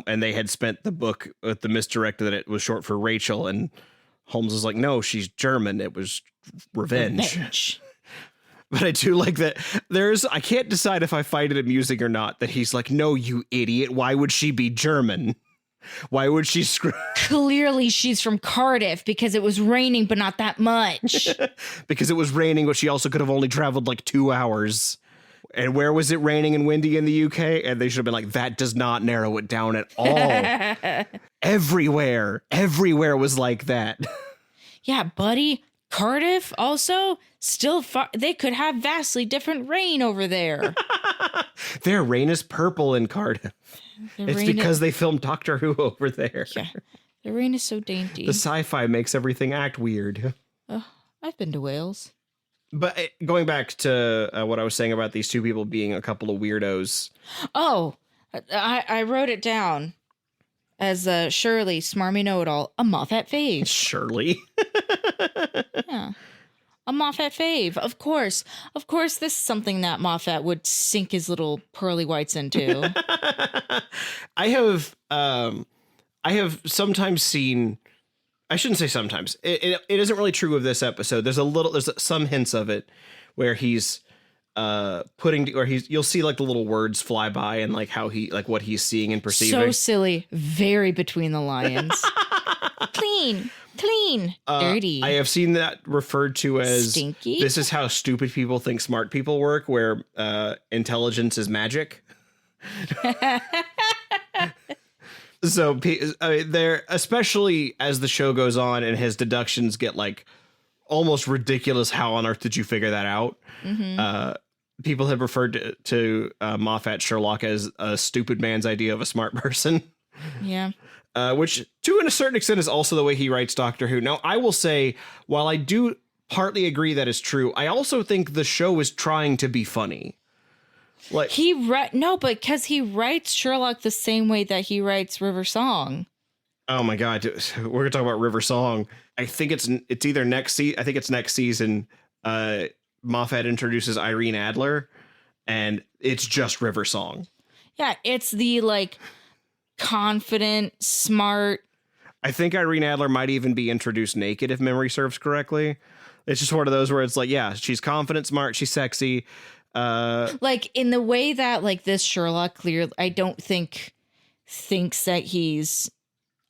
they had spent the book with the misdirect that it was short for Rachel, and Holmes was like, no, she's German. It was revenge. But I do like that I can't decide if I find it amusing or not that he's like, no, you idiot. Why would she be German? Why would she Clearly she's from Cardiff because it was raining, but not that much. Because it was raining, but she also could have only traveled 2 hours. And where was it raining and windy in the UK? And they should have been like, that does not narrow it down at all. Everywhere was like that. Yeah, buddy. Cardiff also still they could have vastly different rain over there. Their rain is purple in Cardiff. It's because they filmed Doctor Who over there. Yeah, the rain is so dainty. The sci-fi makes everything act weird. I've been to Wales. But going back to what I was saying about these two people being a couple of weirdos. Oh, I wrote it down as Shirley, smarmy know-it-all, a Moffat fave. Shirley. Yeah. A Moffat fave. Of course, this is something that Moffat would sink his little pearly whites into. I have sometimes seen, I shouldn't say sometimes. It isn't really true of this episode. There's some hints of it where he's you'll see like the little words fly by and like how what he's seeing and perceiving. So silly, very between the lines. Clean, dirty. I have seen that referred to as stinky. This is how stupid people think smart people work, where intelligence is magic. So there, especially as the show goes on and his deductions get like almost ridiculous. How on earth did you figure that out? Mm-hmm. People have referred to Moffat Sherlock as a stupid man's idea of a smart person. Yeah. Which, to a certain extent, is also the way he writes Doctor Who. Now, I will say, while I do partly agree that is true, I also think the show is trying to be funny. Like but because he writes Sherlock the same way that he writes River Song. Oh my God, we're gonna talk about River Song. I think it's either next season. I think it's next season. Moffat introduces Irene Adler, and it's just River Song. Yeah, it's the like confident, smart. I think Irene Adler might even be introduced naked if memory serves correctly. It's just one of those where it's like, yeah, she's confident, smart, she's sexy. Like in the way that like this Sherlock clearly, I don't think thinks that he's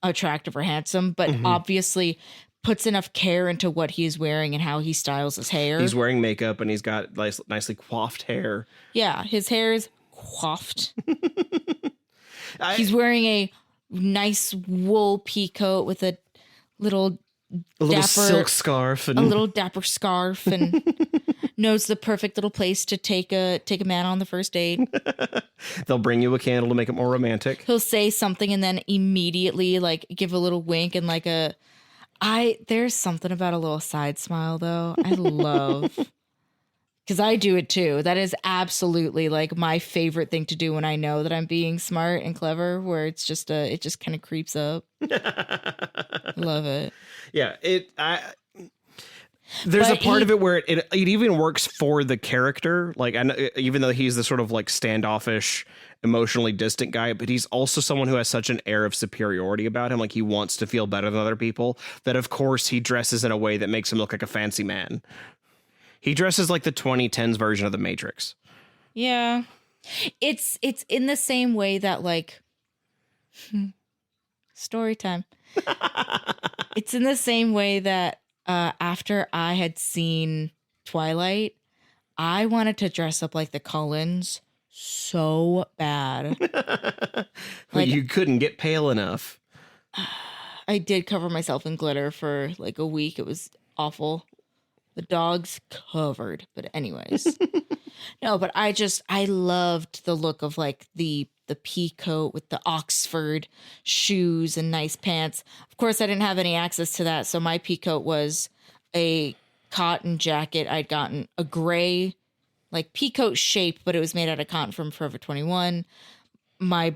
attractive or handsome, but obviously puts enough care into what he's wearing and how he styles his hair. He's wearing makeup and he's got nicely coiffed hair. Yeah, his hair is coiffed. He's wearing a nice wool peacoat with a little silk scarf and a little dapper scarf, and knows the perfect little place to take a man on the first date. They'll bring you a candle to make it more romantic. He'll say something and then immediately like give a little wink and like there's something about a little side smile though. I love. Because I do it too. That is absolutely like my favorite thing to do when I know that I'm being smart and clever, where it's just it just kind of creeps up. Love it. Yeah, there's a part of it where it even works for the character. Like, even though he's the sort of like standoffish, emotionally distant guy, but he's also someone who has such an air of superiority about him. Like he wants to feel better than other people, that of course he dresses in a way that makes him look like a fancy man. He dresses like the 2010s version of the Matrix. Yeah. It's in the same way that like story time. It's in the same way that after I had seen Twilight, I wanted to dress up like the Cullens so bad. Like, you couldn't get pale enough. I did cover myself in glitter for like a week. It was awful. The dog's covered. But anyways. No, but I loved the look of like the peacoat with the Oxford shoes and nice pants. Of course, I didn't have any access to that. So my peacoat was a cotton jacket. I'd gotten a gray, like peacoat shape, but it was made out of cotton from Forever 21. My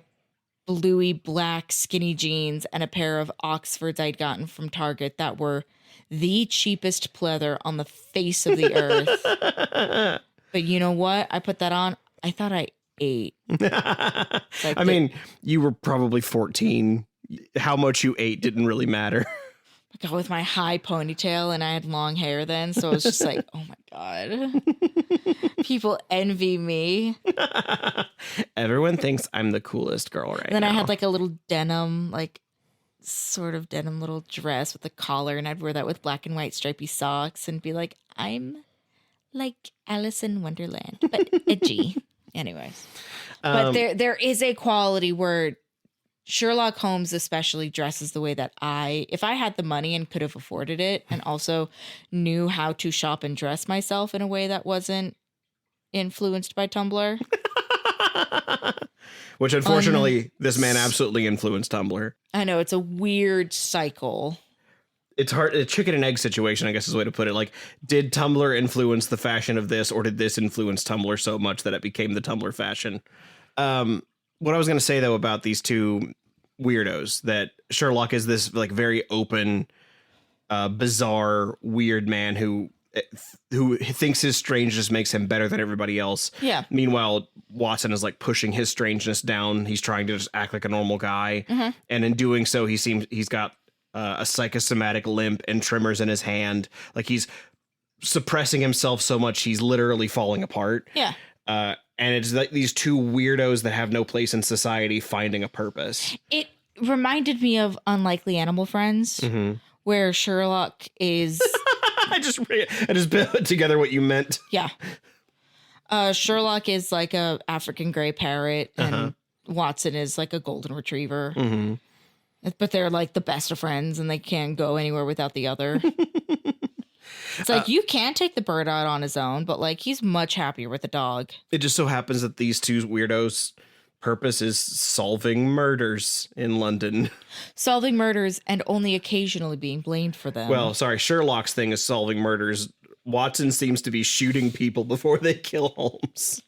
bluey black skinny jeans and a pair of Oxfords I'd gotten from Target that were the cheapest pleather on the face of the earth. But you know what? I put that on. I thought I ate. I mean, you were probably 14. How much you ate didn't really matter. Like, with my high ponytail, and I had long hair then, so it was just like, oh my God. People envy me. Everyone thinks I'm the coolest girl right now. Then I had like a little denim, like sort of denim little dress with a collar, and I'd wear that with black and white stripy socks and be like, I'm like Alice in Wonderland, but edgy. Anyways, but there is a quality where Sherlock Holmes especially dresses the way that if I had the money and could have afforded it, and also knew how to shop and dress myself in a way that wasn't influenced by Tumblr. Which, unfortunately, this man absolutely influenced Tumblr. I know, it's a weird cycle. It's hard. A chicken and egg situation, I guess is the way to put it. Like, did Tumblr influence the fashion of this, or did this influence Tumblr so much that it became the Tumblr fashion? What I was going to say, though, about these two weirdos, that Sherlock is this like very open, bizarre, weird man who thinks his strangeness makes him better than everybody else. Yeah. Meanwhile, Watson is like pushing his strangeness down. He's trying to just act like a normal guy. Mm-hmm. And in doing so, he's got a psychosomatic limp and tremors in his hand. Like he's suppressing himself so much, he's literally falling apart. Yeah. And it's like these two weirdos that have no place in society finding a purpose. It reminded me of Unlikely Animal Friends, where Sherlock is... I just put together what you meant. Yeah. Sherlock is like a African gray parrot, and Watson is like a golden retriever. Mm-hmm. But they're like the best of friends, and they can't go anywhere without the other. It's like, you can't take the bird out on his own, but like he's much happier with the dog. It just so happens that these two weirdos' purpose is solving murders in London. Solving murders and only occasionally being blamed for them. Well, sorry, Sherlock's thing is solving murders. Watson seems to be shooting people before they kill Holmes.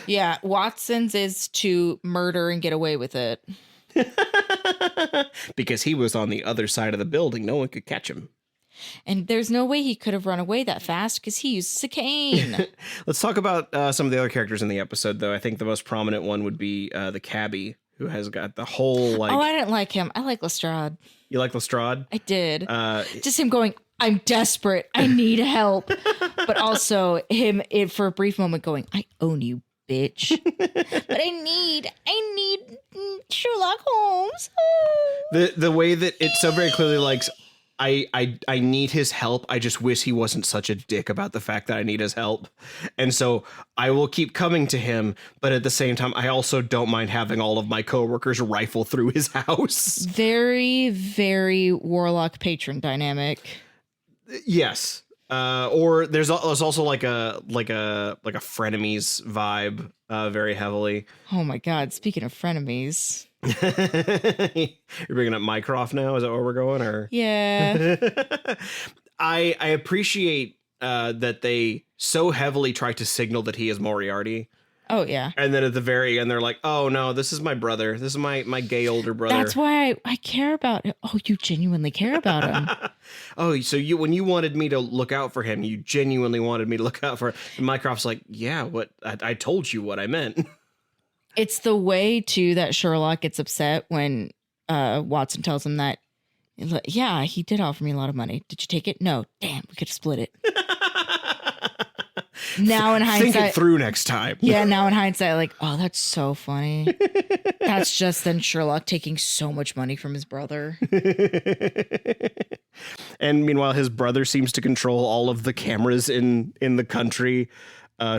Yeah, Watson's is to murder and get away with it. Because he was on the other side of the building. No one could catch him. And there's no way he could have run away that fast because he uses a cane. Let's talk about some of the other characters in the episode, though. I think the most prominent one would be the cabbie, who has got the whole, like... Oh, I didn't like him. I like Lestrade. You like Lestrade? I did. Just him going, I'm desperate. I need help. But also him, for a brief moment, going, I own you, bitch. But I need Sherlock Holmes. The way that it so very clearly likes... I need his help. I just wish he wasn't such a dick about the fact that I need his help. And so I will keep coming to him. But at the same time, I also don't mind having all of my coworkers rifle through his house. Very, very Warlock patron dynamic. Yes. Or there's also like a frenemies vibe very heavily. Oh, my God. Speaking of frenemies. You're bringing up Mycroft now? Is that where we're going? Or yeah. I appreciate that they so heavily try to signal that he is Moriarty. Oh yeah. And then at the very end they're like, oh no, this is my brother. This is my gay older brother. That's why I care about it. Oh, you genuinely care about him. Oh, so when you wanted me to look out for him, you genuinely wanted me to look out for him. And Mycroft's like, yeah, what I told you what I meant. It's the way, too, that Sherlock gets upset when Watson tells him that, yeah, he did offer me a lot of money. Did you take it? No. Damn, we could have split it. Now in hindsight. Think it through next time. Yeah, now in hindsight, like, oh, that's so funny. That's just then Sherlock taking so much money from his brother. And meanwhile, his brother seems to control all of the cameras in the country.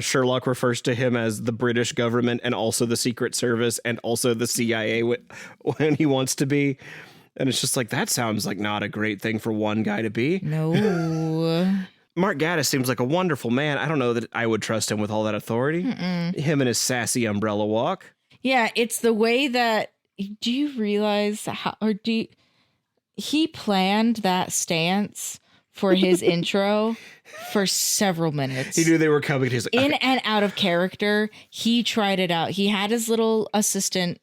Sherlock refers to him as the British government and also the Secret Service and also the CIA when he wants to be. And it's just like, that sounds like not a great thing for one guy to be. No. Mark Gatiss seems like a wonderful man. I don't know that I would trust him with all that authority. Him and his sassy umbrella walk. Yeah, it's the way that, do you realize how, he planned that stance for his intro for several minutes. He knew they were coming. He's like, in and out of character. He tried it out. He had his little assistant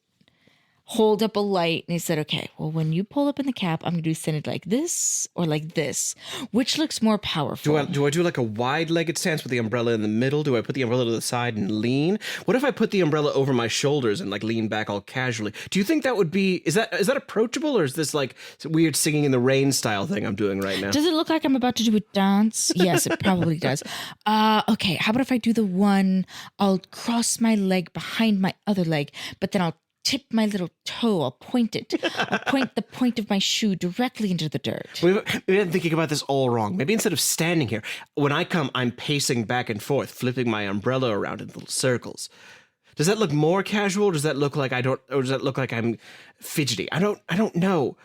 hold up a light and he said, okay, well, when you pull up in the cab, I'm going to do it like this or like this, which looks more powerful. Do I do like a wide-legged stance with the umbrella in the middle? Do I put the umbrella to the side and lean? What if I put the umbrella over my shoulders and like lean back all casually? Do you think that would be, is that approachable, or is this like weird singing in the rain style thing I'm doing right now? Does it look like I'm about to do a dance? Yes, it probably does. Okay, how about if I do the one, I'll cross my leg behind my other leg, but then I'll tip my little toe. I'll point the point of my shoe directly into the dirt. We've been thinking about this all wrong. Maybe instead of standing here, when I come, I'm pacing back and forth, flipping my umbrella around in little circles. Does that look more casual? Does that look like or does that look like I'm fidgety? I don't know.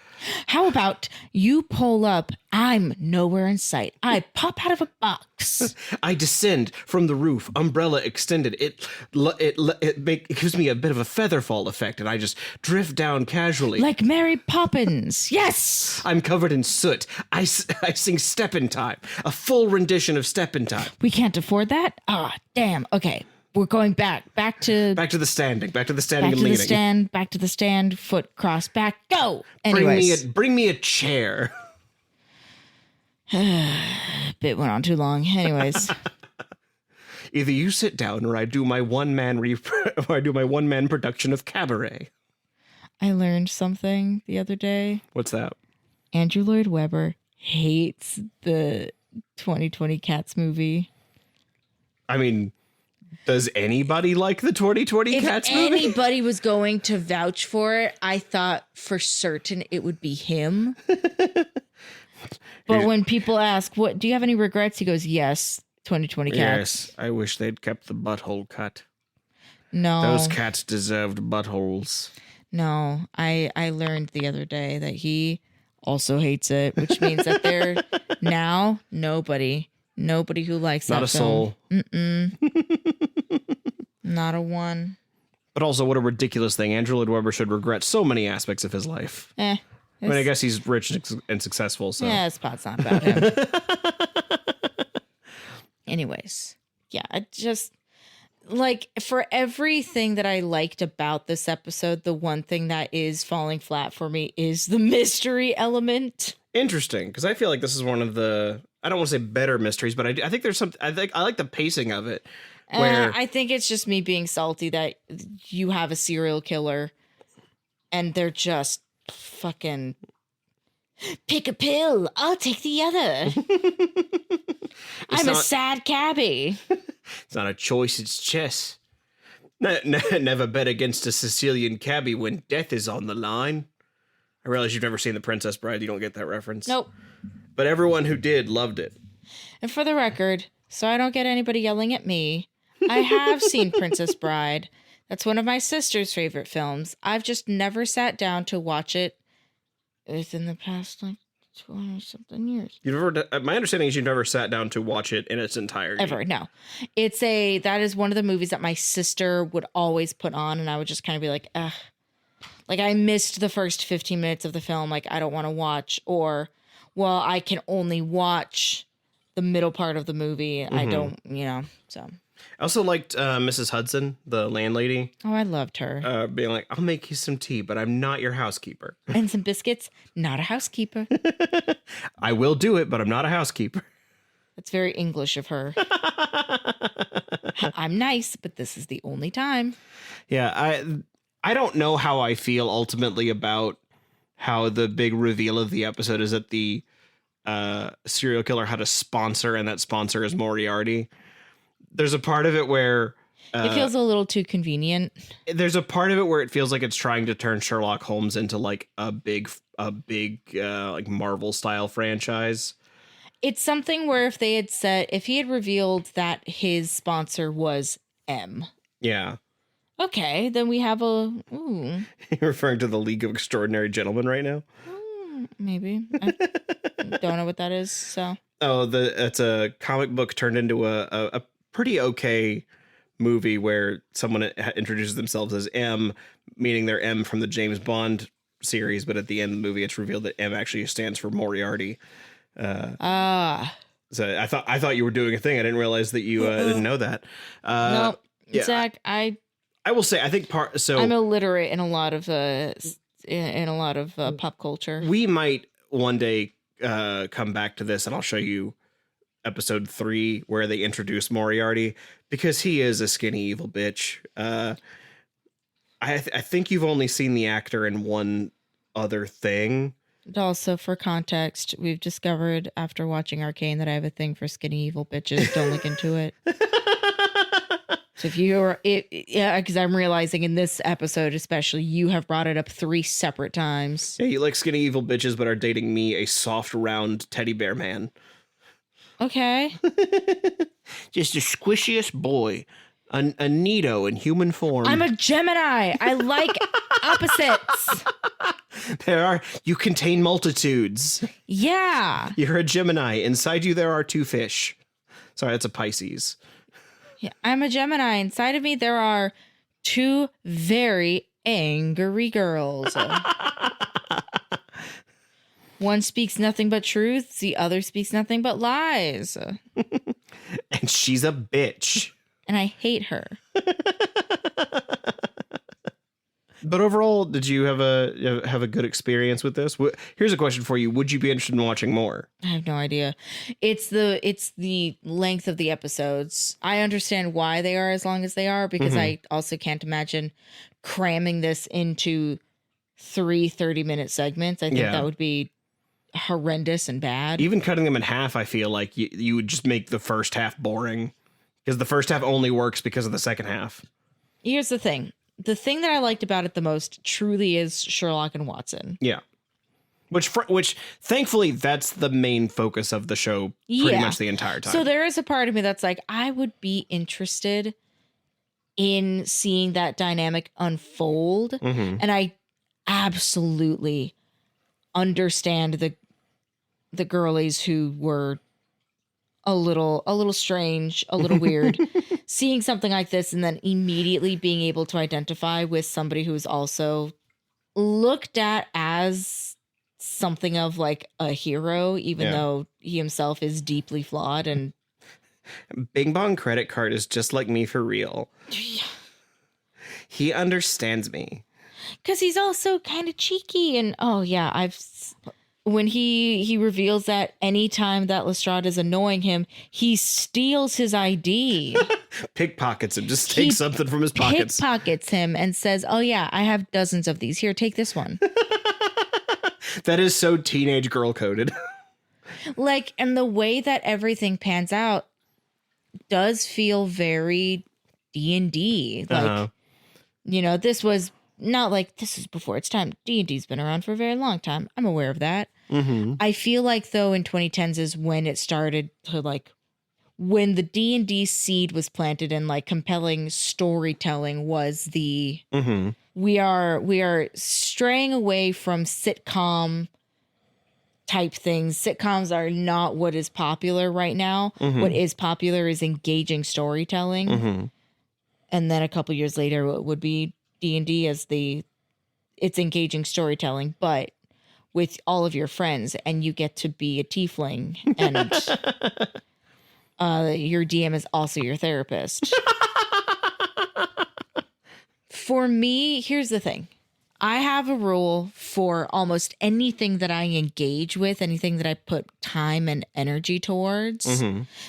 How about you pull up? I'm nowhere in sight. I pop out of a box. I descend from the roof, umbrella extended. It gives me a bit of a feather fall effect, and I just drift down casually. Like Mary Poppins. Yes! I'm covered in soot. I sing Step in Time, a full rendition of Step in Time. We can't afford that? Ah, damn. Okay. We're going back to the standing and leaning. Back to the stand, foot cross back, go. Anyways. Bring me a chair. Bit went on too long. Anyways. Either you sit down or I do my one-man production of Cabaret. I learned something the other day. What's that? Andrew Lloyd Webber hates the 2020 Cats movie. I mean, does anybody like the 2020 Cats movie? If anybody was going to vouch for it, I thought for certain it would be him. But when people ask, "What do you have any regrets?" he goes, "Yes, 2020 Cats." Yes, I wish they'd kept the butthole cut. No. Those cats deserved buttholes. No, I learned the other day that he also hates it, which means that there now nobody who likes Not that a film. soul. Not a one. But also, what a ridiculous thing. Andrew Lloyd Webber should regret so many aspects of his life. I mean, I guess he's rich and successful, so. Yeah, this pod's not about him. Anyways, yeah, I just, like, for everything that I liked about this episode, the one thing that is falling flat for me is the mystery element. Interesting, because I feel like this is one of the, I don't want to say better mysteries, but I think there's some, I like the pacing of it. Where I think it's just me being salty that you have a serial killer and they're just fucking pick a pill. I'll take the other. I'm a sad cabbie. It's not a choice, it's chess. Never bet against a Sicilian cabbie when death is on the line. I realize you've never seen The Princess Bride. You don't get that reference. Nope. But everyone who did loved it. And for the record, so I don't get anybody yelling at me, I have seen Princess Bride. That's one of my sister's favorite films. I've just never sat down to watch it within the past, like, 20-something years. My understanding is you've never sat down to watch it in its entirety. Ever, no. That is one of the movies that my sister would always put on, and I would just kind of be like, ugh. Like, I missed the first 15 minutes of the film, like, I don't want to watch, or, well, I can only watch the middle part of the movie. I don't, so. I also liked Mrs. Hudson, the landlady. Oh, I loved her. Being like, I'll make you some tea, but I'm not your housekeeper. And some biscuits. Not a housekeeper. I will do it, but I'm not a housekeeper. That's very English of her. I'm nice, but this is the only time. Yeah, I don't know how I feel ultimately about how the big reveal of the episode is that the serial killer had a sponsor, and that sponsor is Moriarty. There's a part of it where it feels a little too convenient. There's a part of it where it feels like it's trying to turn Sherlock Holmes into like a big like Marvel style franchise. It's something where if he had revealed that his sponsor was M. Yeah. Okay, then we have a. Ooh. You're referring to the League of Extraordinary Gentlemen right now? Maybe. I don't know what that is. So. Oh, it's a comic book turned into a pretty okay movie where someone introduces themselves as M, meaning they're M from the James Bond series, but at the end of the movie, it's revealed that M actually stands for Moriarty. So I thought you were doing a thing. I didn't realize that you didn't know that. No, yeah, Zach, I will say I think I'm illiterate in a lot of pop culture. We might one day come back to this, and I'll show you episode 3 where they introduce Moriarty, because he is a skinny evil bitch. I think you've only seen the actor in one other thing. Also, for context, we've discovered after watching Arcane that I have a thing for skinny evil bitches. Don't look into it. So if you're it, yeah, because I'm realizing in this episode especially, you have brought it up 3 separate times. Yeah, you like skinny evil bitches, but are dating me, a soft, round teddy bear man. Okay. Just the squishiest boy. A Neato in human form. I'm a Gemini. I like opposites. You contain multitudes. Yeah. You're a Gemini. Inside you there are 2 fish. Sorry, that's a Pisces. Yeah, I'm a Gemini. Inside of me, there are 2 very angry girls. One speaks nothing but truth. The other speaks nothing but lies. And she's a bitch. And I hate her. But overall, did you have a good experience with this? Here's a question for you: would you be interested in watching more? I have no idea. It's the length of the episodes. I understand why they are as long as they are, because I also can't imagine cramming this into 3 30-minute segments. I think that would be horrendous and bad. Even cutting them in half, I feel like you would just make the first half boring, because the first half only works because of the second half. Here's the thing. The thing that I liked about it the most truly is Sherlock and Watson. Yeah. Which thankfully that's the main focus of the show pretty much the entire time. So there is a part of me that's like, I would be interested in seeing that dynamic unfold. And I absolutely understand the girlies who were a little strange, a little weird, seeing something like this and then immediately being able to identify with somebody who's also looked at as something of like a hero, even though he himself is deeply flawed. And Bing Bong credit card is just like me for real. He understands me. Because he's also kind of cheeky. And when he reveals that anytime that Lestrade is annoying him, he steals his ID. Pickpockets him. Just takes something from his pockets. Pickpockets him and says, oh yeah, I have dozens of these. Here, take this one. That is so teenage girl coded. Like, and the way that everything pans out does feel very D&D. Like, this was not like this is before its time. D&D's been around for a very long time. I'm aware of that. I feel like though in 2010s is when it started to like, when the D&D seed was planted and like compelling storytelling was the, we are straying away from sitcom type things. Sitcoms are not what is popular right now. What is popular is engaging storytelling. And then a couple years later it would be D&D as it's engaging storytelling, but with all of your friends, and you get to be a tiefling, and your DM is also your therapist. For me, here's the thing. I have a rule for almost anything that I engage with, anything that I put time and energy towards,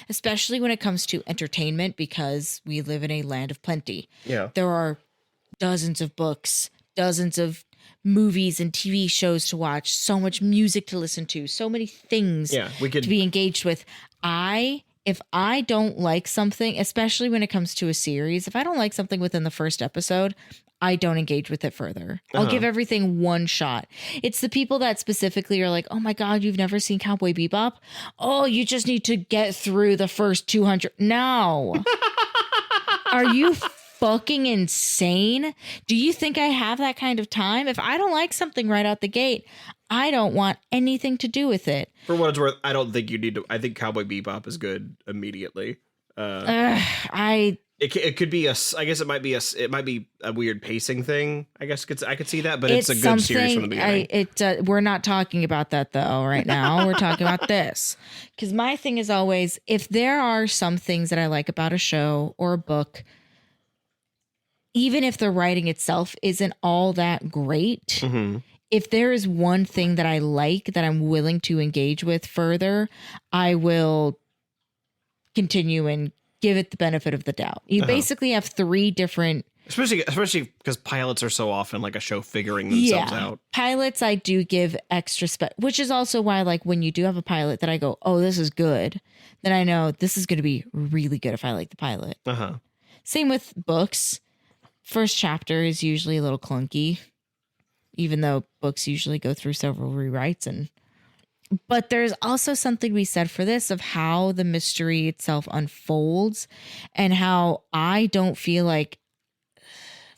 especially when it comes to entertainment, because we live in a land of plenty. Yeah. There are dozens of books, dozens of movies and TV shows to watch, so much music to listen to, so many things to be engaged with. If I don't like something, especially when it comes to a series, if I don't like something within the first episode, I don't engage with it further. I'll give everything one shot. It's the people that specifically are like, oh my God, you've never seen Cowboy Bebop? Oh, you just need to get through the first 200. No. Are you fucking insane? Do you think I have that kind of time? If I don't like something right out the gate, I don't want anything to do with it. For what it's worth, I don't think you need to. I think Cowboy Bebop is good immediately. It could be I guess it might be a weird pacing thing. I guess I could see that, but it's a good series from the beginning. We're not talking about that though right now. We're talking about this. Because my thing is always, if there are some things that I like about a show or a book, even if the writing itself isn't all that great, if there is one thing that I like that I'm willing to engage with further, I will continue and give it the benefit of the doubt. You basically have 3 different... Especially because pilots are so often like a show figuring themselves out. Pilots I do give extra which is also why like when you do have a pilot that I go, oh, this is good, then I know this is going to be really good if I like the pilot. Same with books. First chapter is usually a little clunky, even though books usually go through several rewrites. But there's also something we said for this of how the mystery itself unfolds and how I don't feel like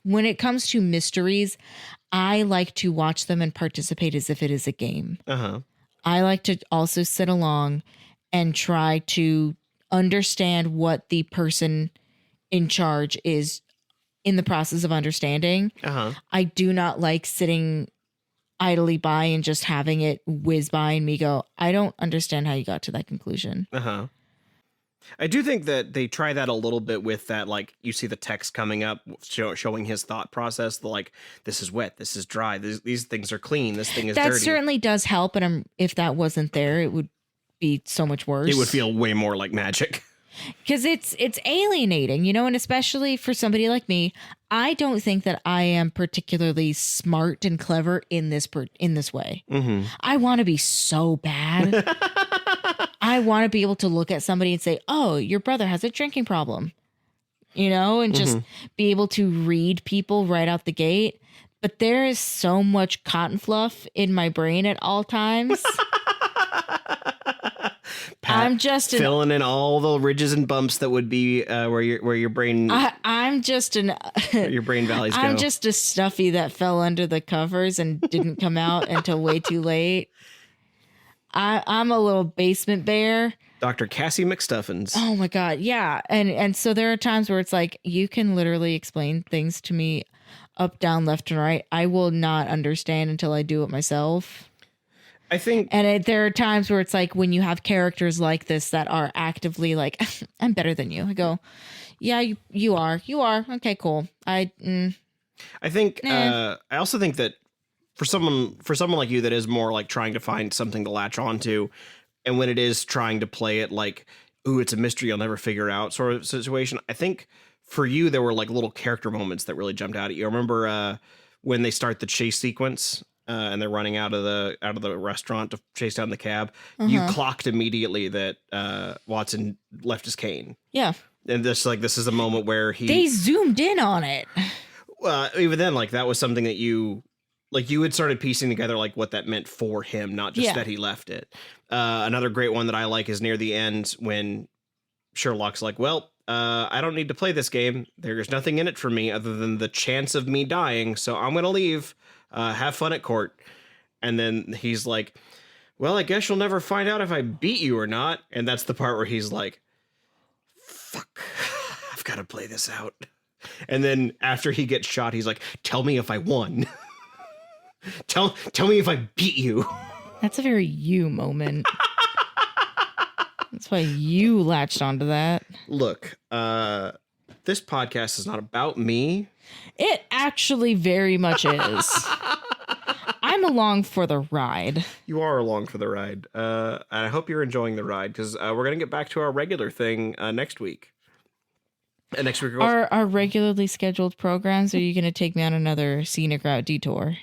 when it comes to mysteries, I like to watch them and participate as if it is a game. I like to also sit along and try to understand what the person in charge is in the process of understanding. I do not like sitting idly by and just having it whiz by and me go, I don't understand how you got to that conclusion. I do think that they try that a little bit with that, like you see the text coming up, showing his thought process. The like, this is wet, this is dry, these things are clean, this thing is dirty. That certainly does help, and if that wasn't there, it would be so much worse. It would feel way more like magic. Because it's alienating, and especially for somebody like me, I don't think that I am particularly smart and clever in this way. I want to be so bad. I want to be able to look at somebody and say, oh, your brother has a drinking problem, and just be able to read people right out the gate. But there is so much cotton fluff in my brain at all times. I'm just filling in all the ridges and bumps that would be where your brain. I'm just your brain valleys go. I'm just a stuffy that fell under the covers and didn't come out until way too late. I'm a little basement bear. Dr. Cassie McStuffins. Oh my God. Yeah. And so there are times where it's like, you can literally explain things to me up, down, left, and right. I will not understand until I do it myself. I think. And there are times where it's like when you have characters like this that are actively like, I'm better than you. I go, yeah, you are. Okay, cool. I think, I also think that for someone like you that is more like trying to find something to latch onto, and when it is trying to play it like, ooh, it's a mystery you'll never figure out sort of situation, I think for you there were like little character moments that really jumped out at you. I remember when they start the chase sequence and they're running out of the restaurant to chase down the cab. You clocked immediately that Watson left his cane. Yeah. And this is a moment where they zoomed in on it. Even then, like that was something that you had started piecing together like what that meant for him, not just that he left it. Another great one that I like is near the end when Sherlock's like, well, I don't need to play this game. There's nothing in it for me other than the chance of me dying. So I'm going to leave. Have fun at court. And then he's like, well, I guess you'll never find out if I beat you or not. And that's the part where he's like, fuck, I've got to play this out. And then after he gets shot, he's like, tell me if I won. Tell me if I beat you. That's a very you moment. That's why you latched onto that. Look, this podcast is not about me. It actually very much is. I'm along for the ride. You are along for the ride. And I hope you're enjoying the ride because we're going to get back to our regular thing next week. And next week, our regularly scheduled programs. Are you going to take me on another scenic route detour?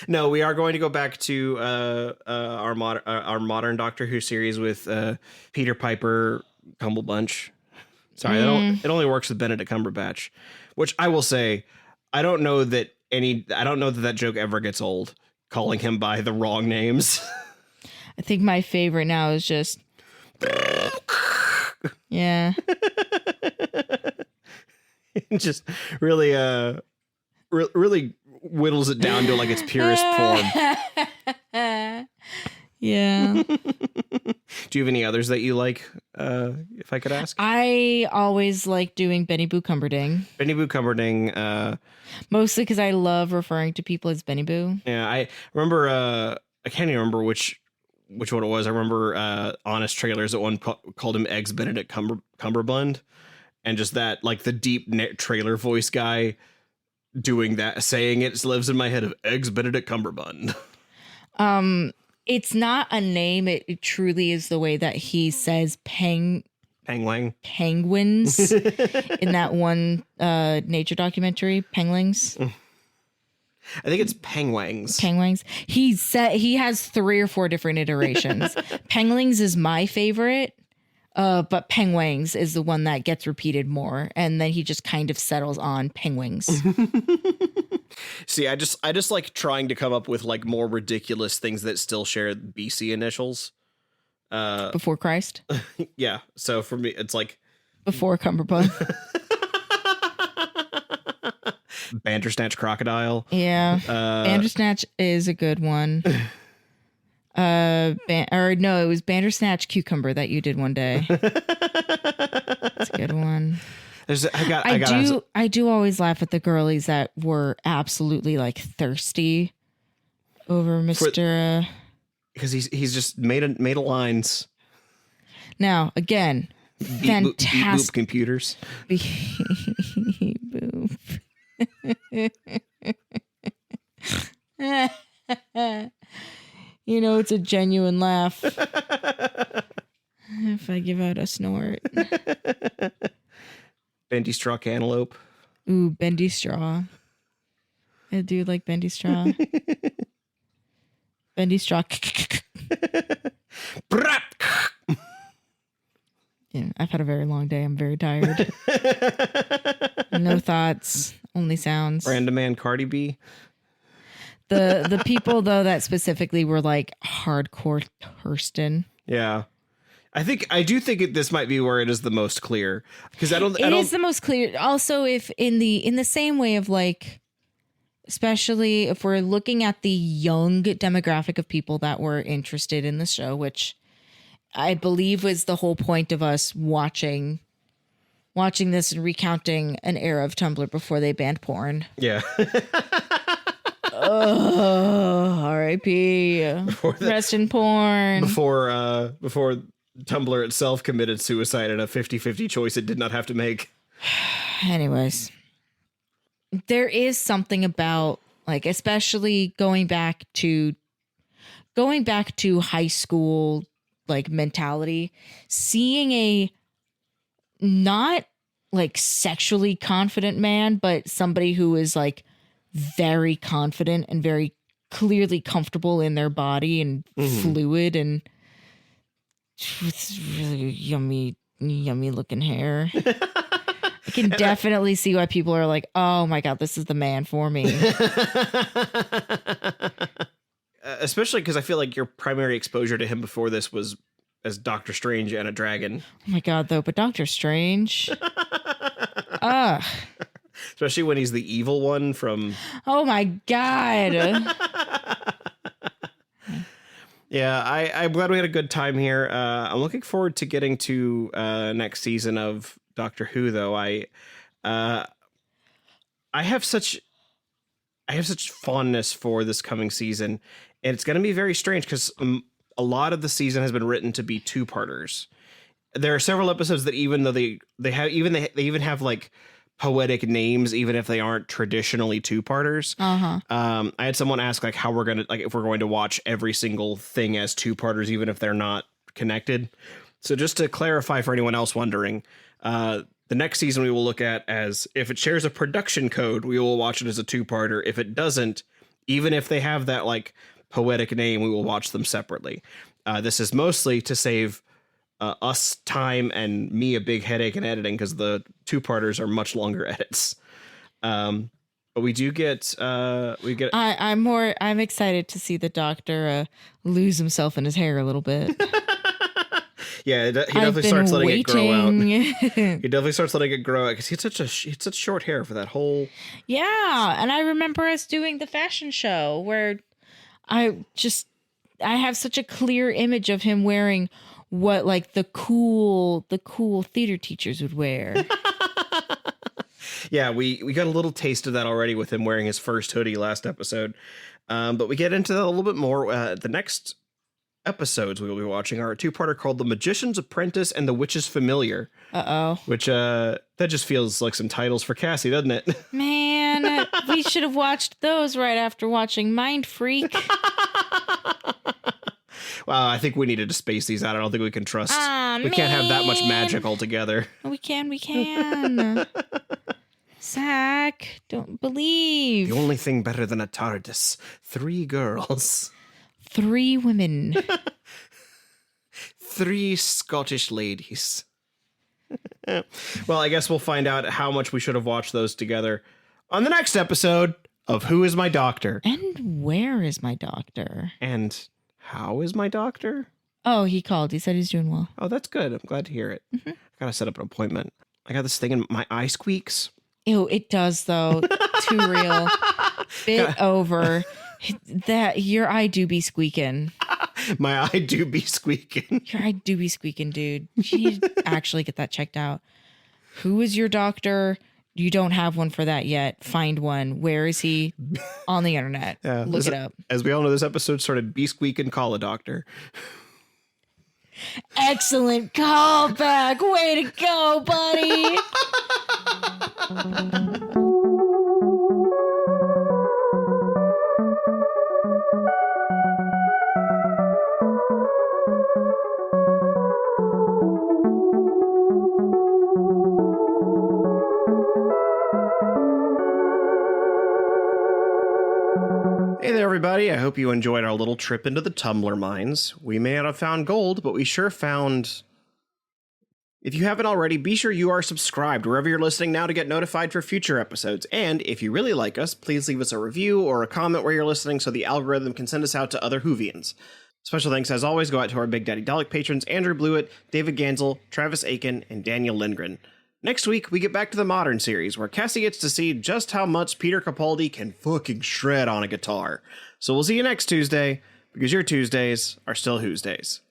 No, we are going to go back to our modern Doctor Who series with Peter Piper, Cumberbatch. Sorry, it only works with Benedict Cumberbatch, which I will say, I don't know that that joke ever gets old. Calling him by the wrong names. I think my favorite now is just, yeah. Just really really whittles it down to like its purest form. Yeah. Do you have any others that you like, if I could ask? I always like doing Benny Boo Cumberding. Benny Boo Cumberding. Mostly because I love referring to people as Benny Boo. Yeah, I remember, I can't even remember which one it was. I remember Honest Trailers at one called him Eggs Benedict Cumberbund. And just that, like the deep trailer voice guy doing that, saying it lives in my head of Eggs Benedict Cumberbund. It's not a name. It truly is the way that he says penguins in that one nature documentary, Penguins. I think it's Penguins. Penguins. He has 3 or 4 different iterations. Penguins is my favorite. But penguins is the one that gets repeated more, and then he just kind of settles on penguins. See, I just like trying to come up with like more ridiculous things that still share BC initials. Before Christ? Yeah. So for me, it's like Before Cumberbatch. Bandersnatch crocodile. Yeah. Bandersnatch is a good one. It was Bandersnatch cucumber that you did one day. That's a good one. I do always laugh at the girlies that were absolutely like thirsty over Mr. Because he's just made a lines. Now again, fantastic boop computers. Boop. You know, it's a genuine laugh. If I give out a snort. Bendy straw cantaloupe. Ooh, bendy straw. I do like bendy straw. Bendy straw. Yeah, I've had a very long day. I'm very tired. No thoughts, only sounds. Random man Cardi B. The people though that specifically were like hardcore Thurston. Yeah. I do think this might be where it is the most clear, because it is the most clear. Also, if in the same way of like, especially if we're looking at the young demographic of people that were interested in the show, which I believe was the whole point of us watching this and recounting an era of Tumblr before they banned porn. Yeah. Oh, R.I.P. Rest in porn. Before Tumblr itself committed suicide in a 50-50 choice it did not have to make. Anyways, there is something about, like, especially going back to high school, like, mentality, seeing a not like sexually confident man, but somebody who is like very confident and very clearly comfortable in their body and fluid and with really yummy looking hair. I can definitely see why people are like, oh my God, this is the man for me. Especially because I feel like your primary exposure to him before this was as Doctor Strange and a dragon. Oh my God, though, but Doctor Strange. Ugh. Especially when he's the evil one from... Oh my God. Yeah, I'm glad we had a good time here. I'm looking forward to getting to next season of Doctor Who, though. I have such fondness for this coming season, and it's going to be very strange because a lot of the season has been written to be two-parters. There are several episodes that, even though they even have like poetic names, even if they aren't traditionally two-parters. I had someone ask like how we're gonna, like, if we're going to watch every single thing as two-parters, even if they're not connected. So just to clarify for anyone else wondering, the next season we will look at as, if it shares a production code, we will watch it as a two-parter. If it doesn't, even if they have that like poetic name, we will watch them separately. This is mostly to save us time and me a big headache in editing, because the two-parters are much longer edits. But we do get I'm excited to see the Doctor lose himself in his hair a little bit. Yeah, he definitely starts letting it grow out. He definitely starts letting it grow out because he had such short hair for that whole. Yeah, and I remember us doing the fashion show where I have such a clear image of him wearing what like the cool theater teachers would wear. Yeah, we got a little taste of that already with him wearing his first hoodie last episode. But we get into that a little bit more. The next episodes we will be watching are a two-parter called The Magician's Apprentice and The Witch's Familiar. Which that just feels like some titles for Cassie, doesn't it? Man, we should have watched those right after watching Mind Freak. Well, I think we needed to space these out. I don't think we can trust. We can't have that much magic altogether. We can. Zach, don't believe. The only thing better than a TARDIS. 3 girls. 3 women. 3 Scottish ladies. Well, I guess we'll find out how much we should have watched those together on the next episode of Who Is My Doctor? And where is my doctor? And how is my doctor? Oh, he called. He said he's doing well. Oh, that's good. I'm glad to hear it. I gotta set up an appointment. I got this thing in my eye squeaks. Ew, it does though. Too real. Bit over. That your eye do be squeaking. My eye do be squeaking. Your eye do be squeaking, dude. You need to actually get that checked out. Who is your doctor? You don't have one for that yet. Find one. Where is he? On the internet. Look it up. As we all know, this episode started be squeaking, call a doctor. Excellent callback. Way to go, buddy. Hey there, everybody. I hope you enjoyed our little trip into the Tumblr mines. We may not have found gold, but we sure found... If you haven't already, be sure you are subscribed wherever you're listening now to get notified for future episodes. And if you really like us, please leave us a review or a comment where you're listening so the algorithm can send us out to other Whovians. Special thanks, as always, go out to our Big Daddy Dalek patrons Andrew Blewett, David Gansel, Travis Aiken, and Daniel Lindgren. Next week, we get back to the modern series, where Cassie gets to see just how much Peter Capaldi can fucking shred on a guitar. So we'll see you next Tuesday, because your Tuesdays are still Who's Days.